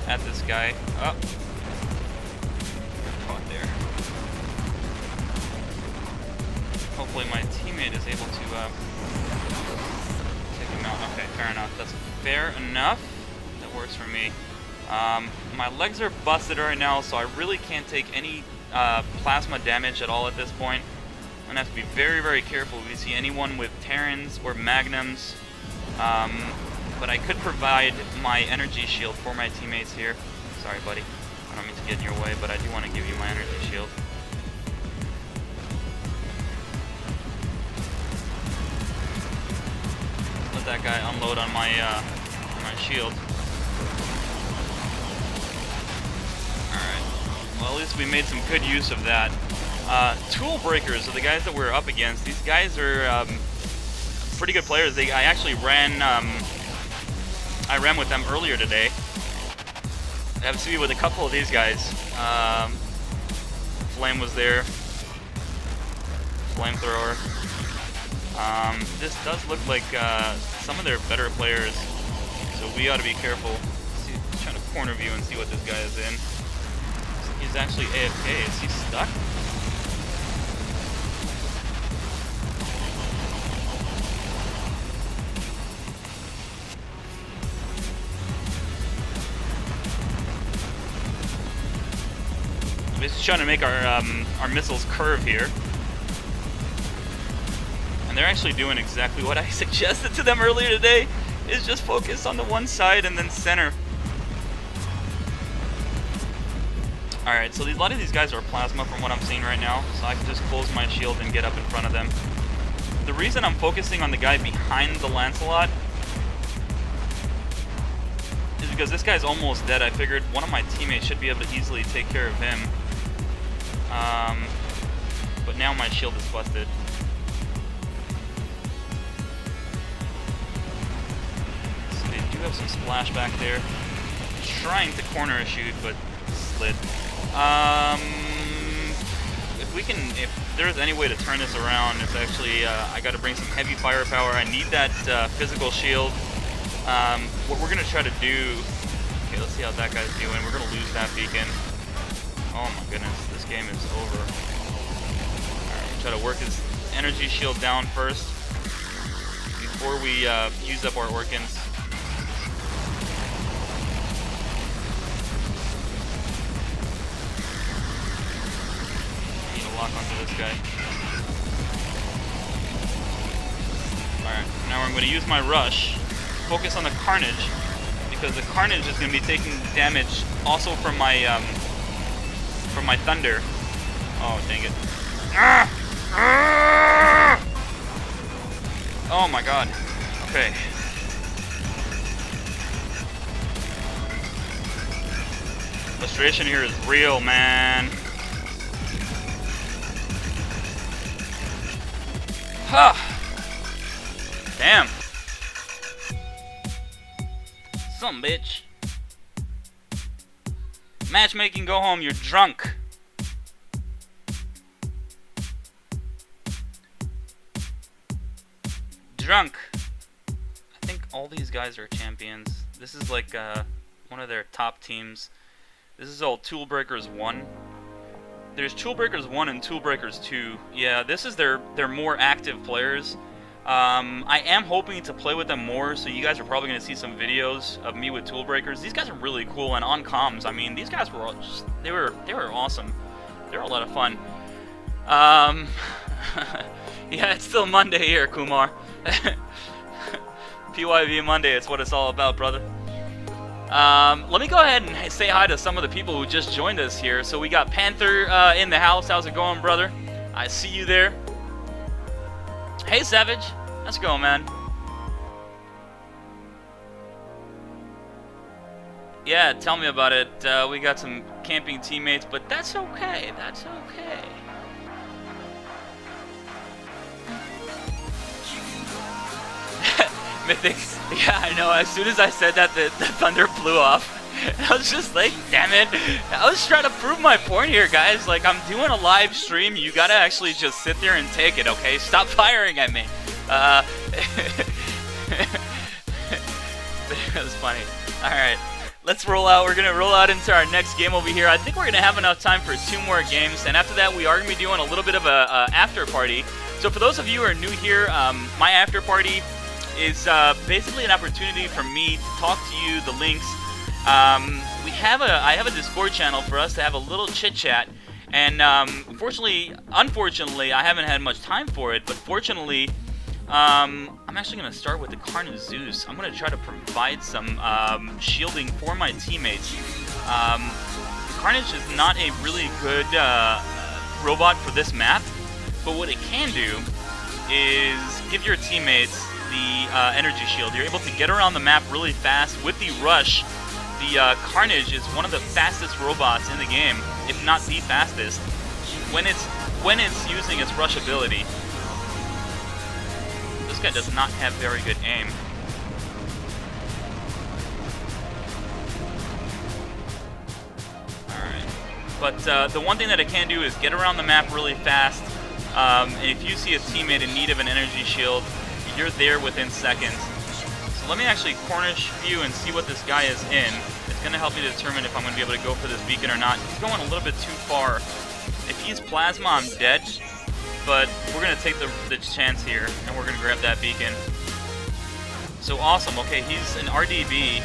at this guy. Oh. Caught there. Hopefully my teammate is able to take him out. Okay, fair enough. That's fair enough. That works for me. My legs are busted right now, so I really can't take any plasma damage at all at this point. I'm gonna have to be very, very careful if we see anyone with Tarans or Magnums. But I could provide my energy shield for my teammates here. Sorry, buddy. I don't mean to get in your way, but I do want to give you my energy shield. Let that guy unload on my shield. Alright. Well, at least we made some good use of that. Tool Breakers are the guys that we're up against. These guys are pretty good players. I actually ran with them earlier today. I have to be with a couple of these guys. Flame was there. Flamethrower. This does look like some of their better players, so we ought to be careful. See, trying to corner view and see what this guy is in. He's actually AFK. Is he stuck? Just trying to make our missiles curve here, and they're actually doing exactly what I suggested to them earlier today. Is just focus on the one side and then center. All right, so a lot of these guys are plasma from what I'm seeing right now, so I can just close my shield and get up in front of them. The reason I'm focusing on the guy behind the Lancelot is because this guy's almost dead. I figured one of my teammates should be able to easily take care of him. But now my shield is busted. So they do have some splash back there. Trying to corner a shoot, but slid. If there's any way to turn this around, it's actually, I gotta bring some heavy firepower. I need that physical shield. What we're gonna try to do, okay, let's see how that guy's doing. We're gonna lose that beacon. Oh my goodness, this game is over. Alright, we'll try to work his energy shield down first before we use up our Orkans. this guy. Alright, now I'm going to use my rush. Focus on the Carnage, because the Carnage is going to be taking damage also from my Thunder. Oh, dang it. Ah! Ah! Oh my god. Okay. Frustration here is real, man. Huh. Damn. Some bitch. Matchmaking, go home, you're drunk. Drunk. I think all these guys are champions. This is like one of their top teams. This is all Toolbreakers 1. There's Toolbreakers 1 and Toolbreakers 2. Yeah, this is their more active players. I am hoping to play with them more, so you guys are probably going to see some videos of me with Toolbreakers. These guys are really cool, and on comms, I mean, these guys were just, they were awesome. They were a lot of fun. Yeah, it's still Monday here, Kumar. PYB Monday, it's what it's all about, brother. Let me go ahead and say hi to some of the people who just joined us here. So we got Panther in the house. How's it going, brother? I see you there. Hey, Savage. Let's go, man. Yeah, tell me about it. We got some camping teammates, but that's okay. That's okay. Mythic. Yeah, I know. As soon as I said that, the thunder flew off. I was just like, damn it. I was trying to prove my point here, guys. Like, I'm doing a live stream. You gotta actually just sit there and take it, okay? Stop firing at me. That was funny. Alright. Let's roll out. We're going to roll out into our next game over here. I think we're going to have enough time for 2 more games. And after that, we are going to be doing a little bit of a after party. So for those of you who are new here, my after party is basically an opportunity for me to talk to you, the links. I have a Discord channel for us to have a little chit-chat, and unfortunately, I haven't had much time for it, but fortunately, I'm actually going to start with the Carnage Zues. I'm going to try to provide some shielding for my teammates. Carnage is not a really good robot for this map, but what it can do is give your teammates the energy shield. You're able to get around the map really fast with the rush. The Carnage is one of the fastest robots in the game, if not the fastest, when it's using its rush ability. This guy does not have very good aim. Alright. But the one thing that it can do is get around the map really fast. And if you see a teammate in need of an energy shield, you're there within seconds. So let me actually cornish view and see what this guy is in. It's going to help me determine if I'm going to be able to go for this beacon or not. He's going a little bit too far. If he's plasma, I'm dead. But we're going to take the chance here, and we're going to grab that beacon. So awesome. Okay, he's an RDB.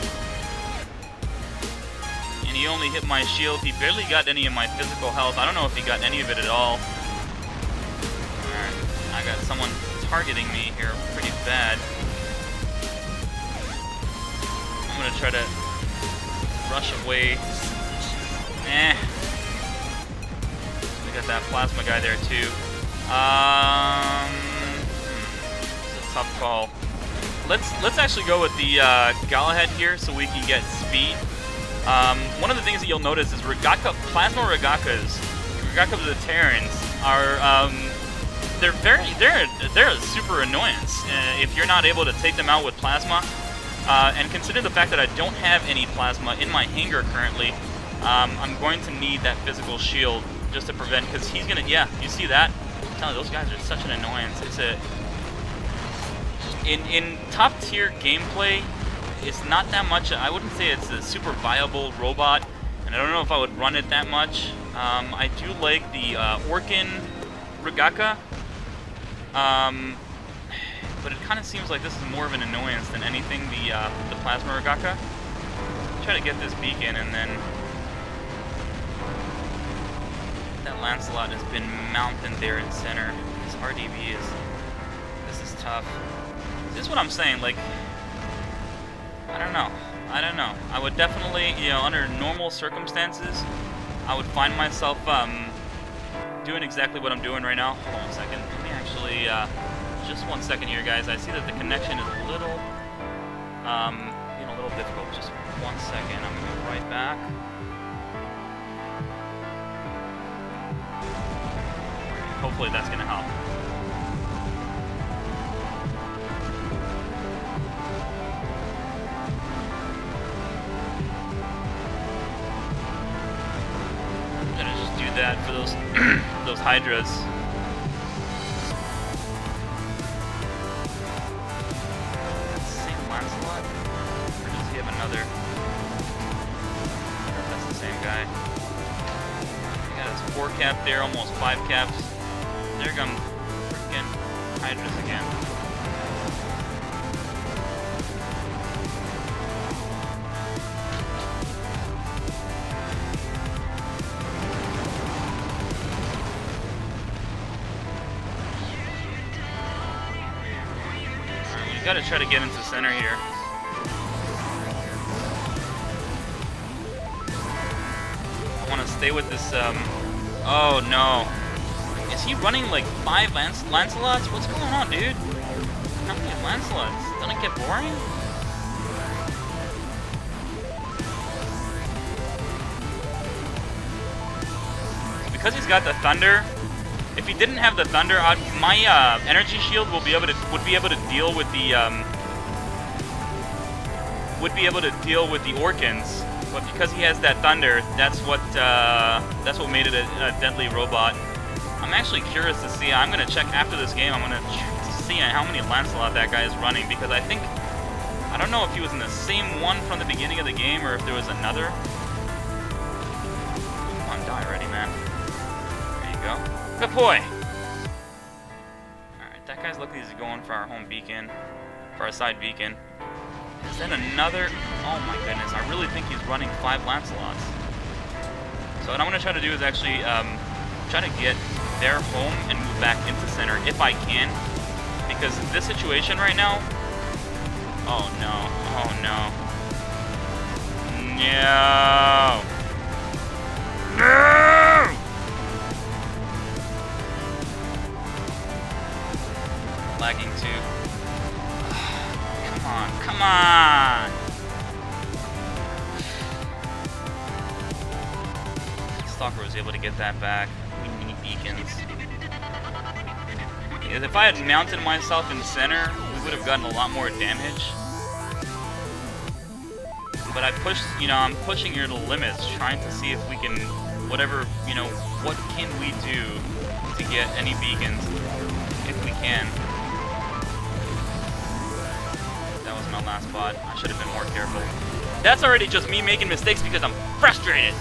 And he only hit my shield. He barely got any of my physical health. I don't know if he got any of it at all. Alright, I got someone targeting me here pretty bad. I'm going to try to rush away. We got that plasma guy there too. It's a tough call. Let's actually go with the Galahad here so we can get speed. One of the things that you'll notice is plasma Rogatkas, the Tarans, are they're a super annoyance if you're not able to take them out with plasma. And consider the fact that I don't have any plasma in my hangar currently, I'm going to need that physical shield just to prevent, because he's gonna, yeah, you see that? I'm telling you, those guys are such an annoyance. It's in top tier gameplay, it's not that much. I wouldn't say it's a super viable robot, and I don't know if I would run it that much. I do like the Orkan Rogatka. But it kind of seems like this is more of an annoyance than anything, the Plasma Rogatka. Try to get this beacon, and then that Lancelot has been mounted there in center. This RDB this is tough. This is what I'm saying, like, I don't know. I would definitely, you know, under normal circumstances, I would find myself doing exactly what I'm doing right now. Hold on 1 second. Let me actually, just 1 second here, guys. I see that the connection is a little, being a little difficult. Just 1 second. I'm gonna go right back. Hopefully that's gonna help. I'm gonna just do that for those those Hydras. That's the same Lancelot? Or does he have another? I wonder if that's the same guy. He got his 4 cap there, almost 5 caps. There come freaking Hydras again. Alright, we gotta try to get into center here. I wanna stay with this, oh no. Is he running like 5 Lancelots? What's going on, dude? How many Lancelots? Doesn't it get boring? Because he's got the Thunder. If he didn't have the Thunder, my energy shield would be able to deal with the Orkans. But because he has that Thunder, that's what made it a deadly robot. I'm actually curious to see. I'm going to check after this game. I'm going to see how many Lancelot that guy is running, because I don't know if he was in the same one from the beginning of the game or if there was another. Come on, die already, man. There you go. Good boy. Alright, that guy's looking like he's going for our home beacon, for our side beacon. Is that another? Oh my goodness, I really think he's running 5 Lancelots. So what I'm going to try to do is actually try to get their home and move back into center if I can, because this situation right now, oh no, no, lagging too. Come on. Stalker was able to get that back. We need beacons. If I had mounted myself in center, we would have gotten a lot more damage. But I pushed, I'm pushing here to the limits, trying to see if we can, whatever, what can we do to get any beacons, if we can. That was my last spot. I should have been more careful. That's already just me making mistakes because I'm frustrated.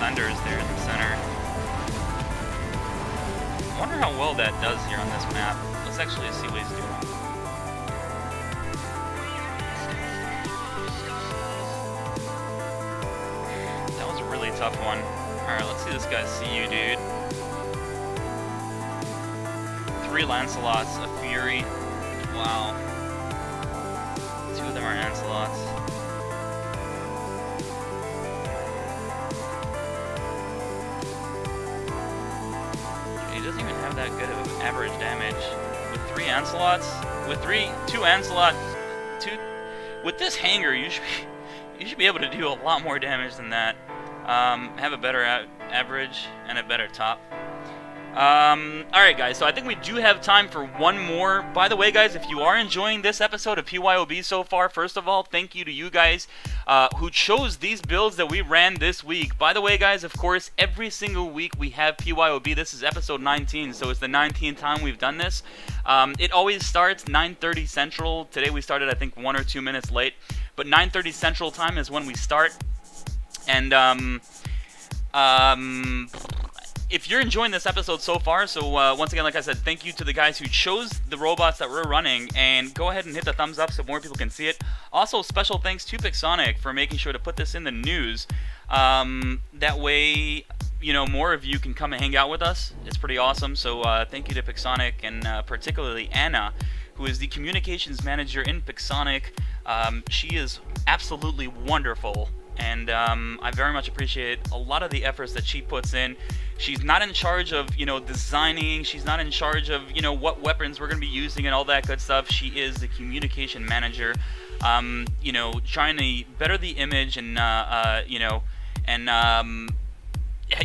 Thunders there in the center. I wonder how well that does here on this map. Let's actually see what he's doing. That was a really tough one. Alright, let's see this guy see you, dude. 3 Lancelots, a Fury. Wow. 2 of them are Ancelots. He doesn't even have that good of average damage. With 3 Ancelots, with 2 Ancelot, with this hanger, you should be able to do a lot more damage than that. Have a better average and a better top. Alright guys, so I think we do have time for one more. By the way guys, if you are enjoying this episode of PYOB so far, first of all, thank you to you guys who chose these builds that we ran this week. By the way guys, of course, every single week we have PYOB. This is episode 19, so it's the 19th time we've done this. It always starts 9:30 Central. Today we started I think 1 or 2 minutes late. but 9:30 Central Time is when we start. And if you're enjoying this episode so far, so once again, like I said, thank you to the guys who chose the robots that we're running, and go ahead and hit the thumbs up so more people can see it. Also, special thanks to Pixonic for making sure to put this in the news. That way, you know, more of you can come and hang out with us. It's pretty awesome. So thank you to Pixonic, and particularly Anna, who is the communications manager in Pixonic. She is absolutely wonderful, and I very much appreciate a lot of the efforts that she puts in. She's not in charge of, you know, designing. She's not in charge of, you know, what weapons we're going to be using and all that good stuff. She is the communication manager, you know, trying to better the image and, you know, and,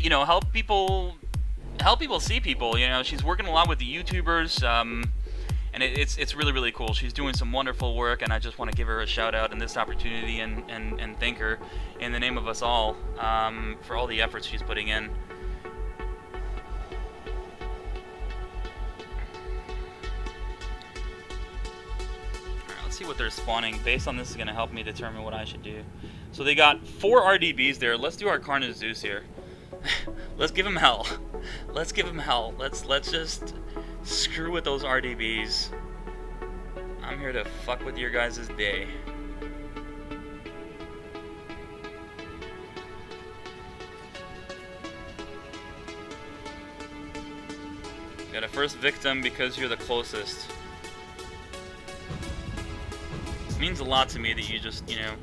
you know, help people see people. You know, she's working a lot with the YouTubers, and it's really, really cool. She's doing some wonderful work, and I just want to give her a shout out in this opportunity and thank her in the name of us all for all the efforts she's putting in. See what they're spawning. Based on this is going to help me determine what I should do. So they got 4 RDBs there. Let's do our Carnage Zues here. Let's give him hell. Let's give him hell. Let's just screw with those RDBs. I'm here to fuck with your guys' day. Got a first victim because you're the closest. It means a lot to me that you just, you know...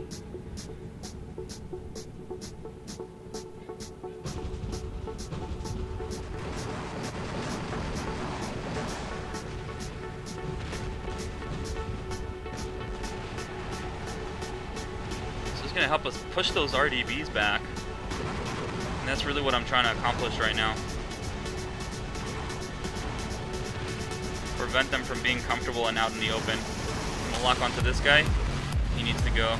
So it's going to help us push those RDBs back. And that's really what I'm trying to accomplish right now. Prevent them from being comfortable and out in the open. Lock onto this guy. He needs to go.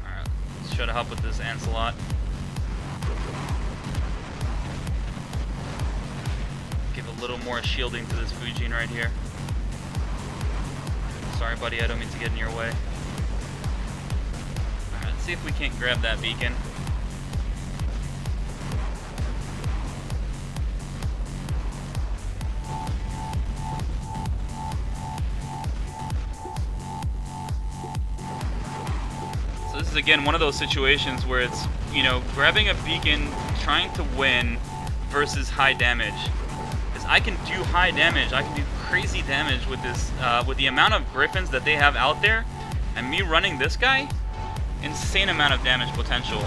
Alright, let's try to help with this Ancilot. Give a little more shielding to this Fujin right here. Sorry, buddy, I don't mean to get in your way. Alright, let's see if we can't grab that beacon. This is again one of those situations where it's, you know, grabbing a beacon, trying to win versus high damage. Because I can do high damage, I can do crazy damage with this, with the amount of Griffins that they have out there, and me running this guy, insane amount of damage potential.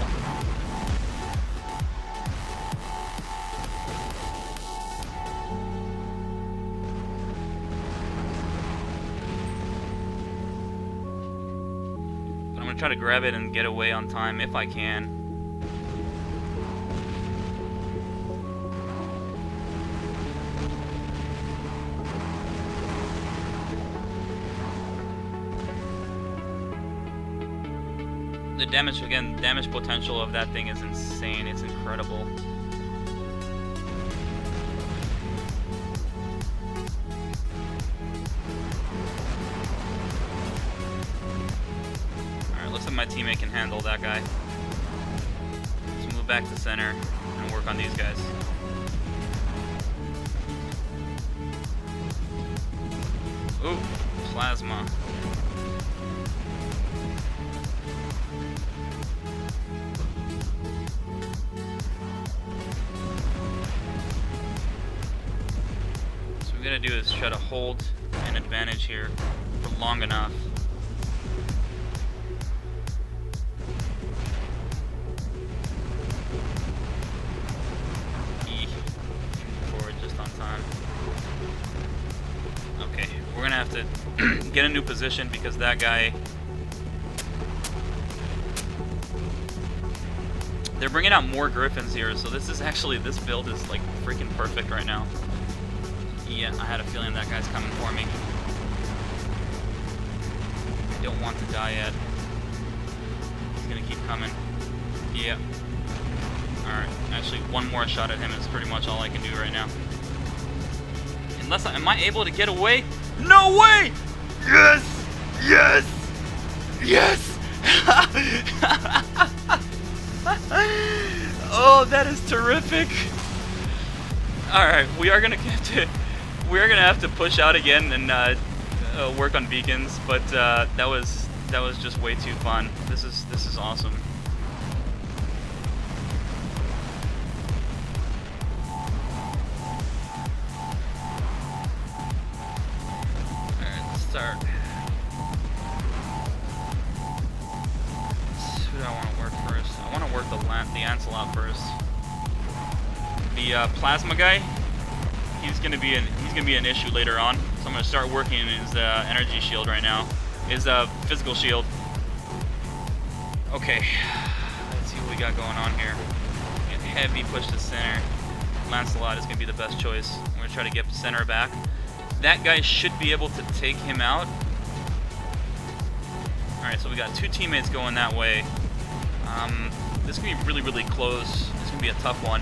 Try to grab it and get away on time if I can. The damage, again, damage potential of that thing is insane. It's incredible. My teammate can handle that guy. Let's move back to center and work on these guys. Ooh, plasma. So what we gotta do is try to hold an advantage here for long enough. We're gonna have to get a new position because that guy... They're bringing out more Griffins here, so this build is like freaking perfect right now. Yeah, I had a feeling that guy's coming for me. I don't want to die yet. He's gonna keep coming. Yeah. Alright, actually one more shot at him is pretty much all I can do right now. Unless am I able to get away? No way! Yes! Yes! Yes! Oh, that is terrific. Alright, we are gonna have to push out again and work on beacons, but that was just way too fun. This is awesome. Alright, let's start. Who do I want to work first? I want to work the Ancile first. The plasma guy, he's gonna be an issue later on. So I'm gonna start working his energy shield right now. His physical shield. Okay, let's see what we got going on here. Get heavy push to center. Lancelot is gonna be the best choice. I'm gonna try to get center back. That guy should be able to take him out. All right, so we got two teammates going that way. This is gonna be really, really close. This is gonna be a tough one.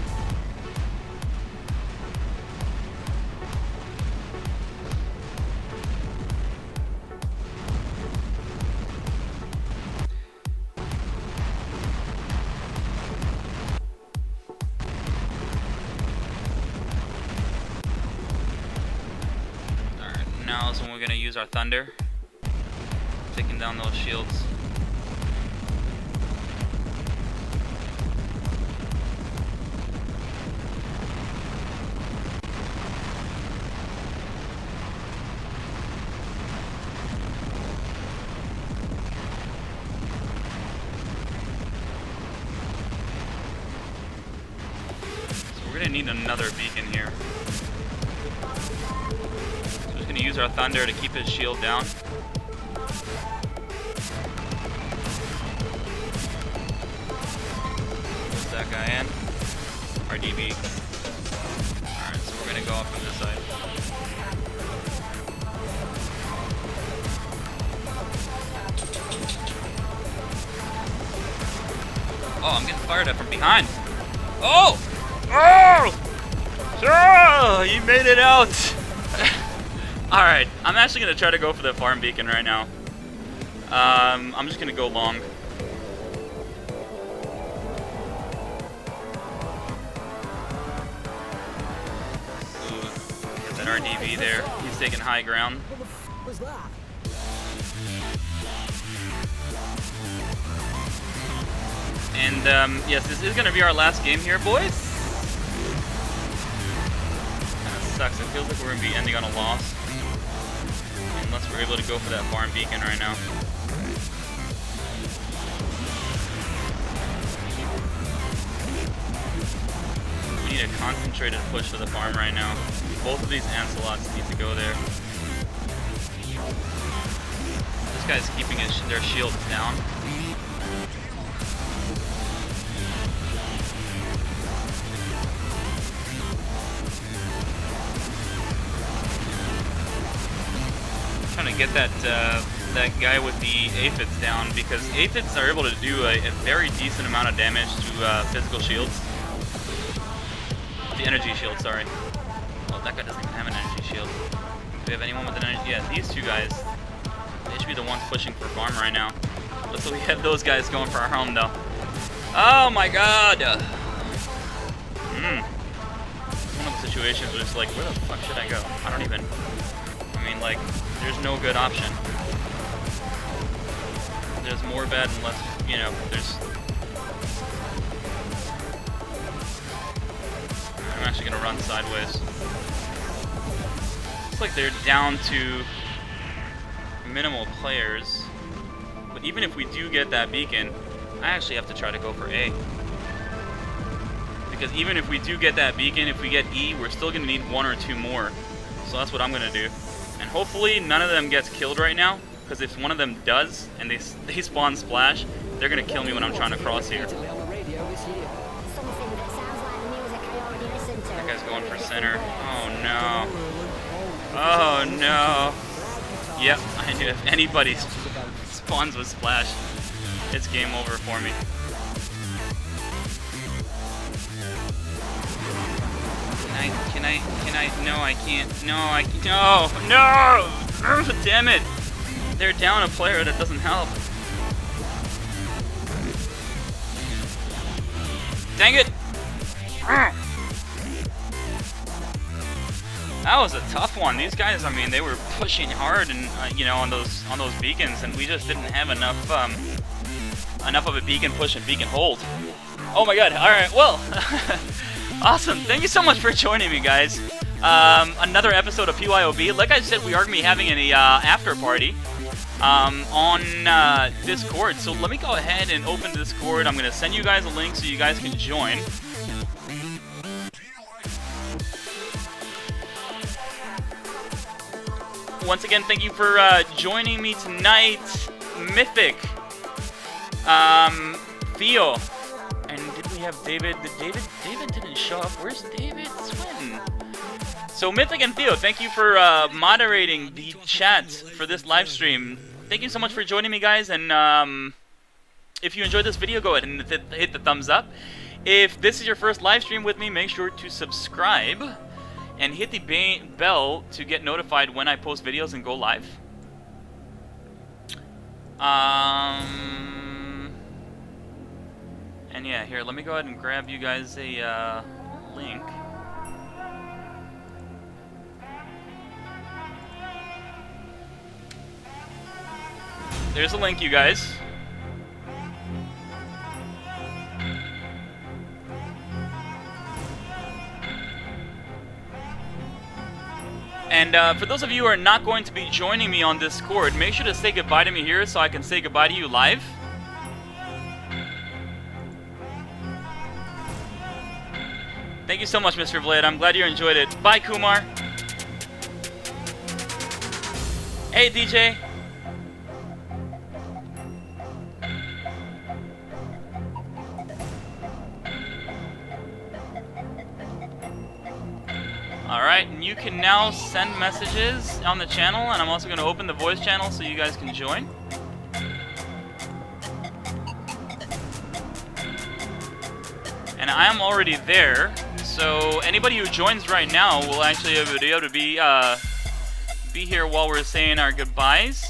Now is when we're gonna use our thunder, taking down those shields. So we're gonna need another beacon here. Gonna use our thunder to keep his shield down. Push that guy in. RDB. Alright, so we're gonna go off from this side. Oh, I'm getting fired at from behind. Oh! Oh! Oh! He made it out! Alright, I'm actually going to try to go for the farm beacon right now. I'm just going to go long. Ooh, get that RDB there. He's taking high ground. What the f was that? And yes, this is going to be our last game here, boys. Kind of sucks. It feels like we're going to be ending on a loss. Unless we're able to go for that farm beacon right now. We need a concentrated push for the farm right now. Both of these Ancilots need to go there. This guy's keeping their shields down. Trying to get that guy with the Aphids down, because Aphids are able to do a very decent amount of damage to physical shields. The energy shield, sorry. Well, that guy doesn't even have an energy shield. Do we have anyone with an energy? Yeah, these two guys. They should be the ones pushing for farm right now. Looks like we have those guys going for our home though. Oh my god! It's one of the situations where it's like, where the fuck should I go? I don't even. I mean, like, there's no good option. There's more bad and less, you know, there's... I'm actually gonna run sideways. Looks like they're down to minimal players. But even if we do get that beacon, I actually have to try to go for A. Because even if we do get that beacon, if we get E, we're still gonna need one or two more. So that's what I'm gonna do. And hopefully none of them gets killed right now, because if one of them does, and they spawn splash, they're going to kill me when I'm trying to cross here. That guy's going for center. Oh no. Oh no. Yep, I knew if anybody spawns with splash, it's game over for me. no, I can't. No, no! Damn it! They're down a player, that doesn't help. Dang it! That was a tough one. These guys, I mean, they were pushing hard and you know, on those beacons, and we just didn't have enough of a beacon push and beacon hold. Oh my god! All right, well, awesome. Thank you so much for joining me, guys. Another episode of PYOB. Like I said, we are going to be having an after party on Discord. So let me go ahead and open Discord. I'm going to send you guys a link so you guys can join. Once again, thank you for joining me tonight, Mythic, Theo, and did we have David? David didn't show up. Where's David Swinton? So Mythic and Theo, thank you for moderating the chat for this live stream. Thank you so much for joining me, guys. And if you enjoyed this video, go ahead and hit the thumbs up. If this is your first live stream with me, make sure to subscribe and hit the bell to get notified when I post videos and go live. And yeah, here, let me go ahead and grab you guys a link. There's a link, you guys. And for those of you who are not going to be joining me on Discord, make sure to say goodbye to me here so I can say goodbye to you live. Thank you so much, Mr. Vlad. I'm glad you enjoyed it. Bye, Kumar. Hey, DJ. Alright, and you can now send messages on the channel, and I'm also going to open the voice channel so you guys can join. And I am already there, so anybody who joins right now will actually be able to be here while we're saying our goodbyes.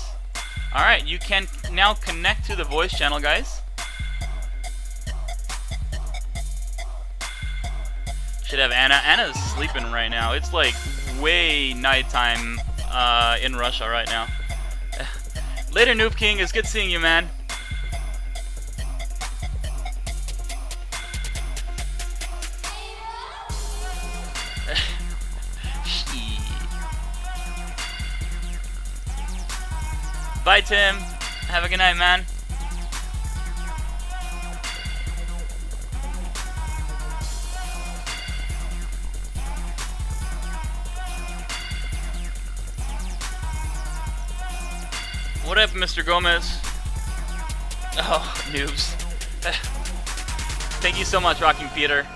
Alright, you can now connect to the voice channel, guys. Should have Anna. Anna's sleeping right now. It's like way nighttime in Russia right now. Later, Noob King. It's good seeing you, man. Bye, Tim. Have a good night, man. What up, Mr. Gomez? Oh, noobs. Thank you so much, Rocking Peter.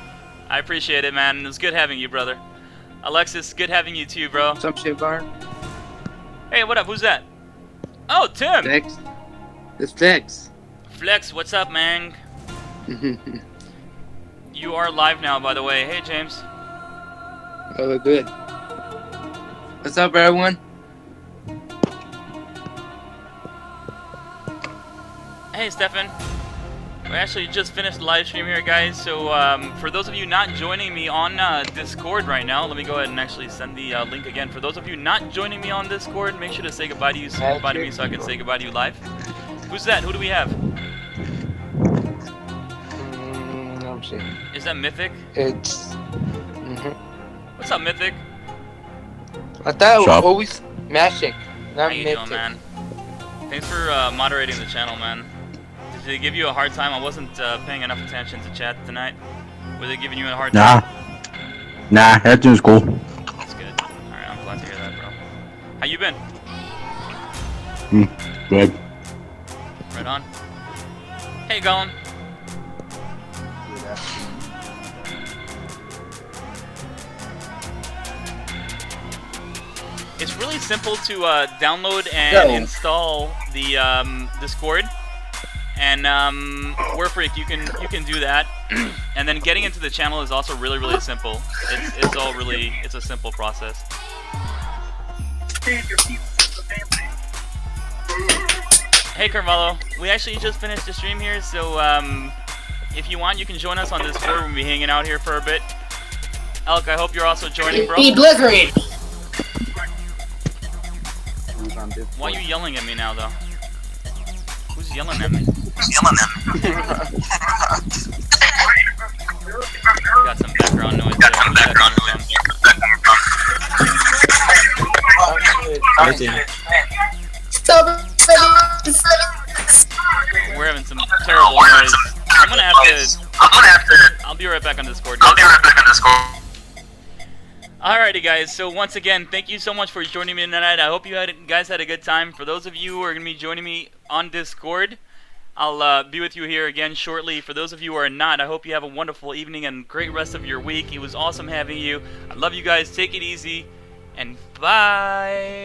I appreciate it, man. It was good having you, brother. Alexis, good having you too, bro. What's up, shit bar? Hey, what up? Who's that? Oh, Tim! Flex. It's Flex. Flex, what's up, man? You are live now, by the way. Hey, James. Oh, good. What's up, everyone? Hey, Stefan. We actually just finished the live stream here, guys. So, for those of you not joining me on Discord right now, let me go ahead and actually send the link again. For those of you not joining me on Discord, make sure to say goodbye to you, say goodbye to me, so I can say goodbye to you live. Who's that? Who do we have? I'm shit. Is that Mythic? It's. What's up, Mythic? I thought it was always Magic, How not you Mythic. doing, man? Thanks for moderating the channel, man. Did they give you a hard time? I wasn't paying enough attention to chat tonight. Were they giving you a hard time? Nah, everything's cool. That's good. Alright, I'm glad to hear that, bro. How you been? Good. Right on. Hey, Gollum. It's really simple to download and install the Discord. And Warfreak, you can do that. And then getting into the channel is also really, really simple. It's all really, it's a simple process. Hey Carvalho, we actually just finished the stream here, so if you want, you can join us on Discord. We'll be hanging out here for a bit. Elk, I hope you're also joining, bro. Be Blizzard! Why are you yelling at me now, though? Who's yelling at me? Got some background noise there. We're having some terrible noise. I'm gonna have to. I'll be right back on Discord. Alrighty guys, so once again, thank you so much for joining me tonight. I hope you guys had a good time. For those of you who are going to be joining me on Discord, I'll be with you here again shortly. For those of you who are not, I hope you have a wonderful evening and great rest of your week. It was awesome having you. I love you guys. Take it easy, and bye!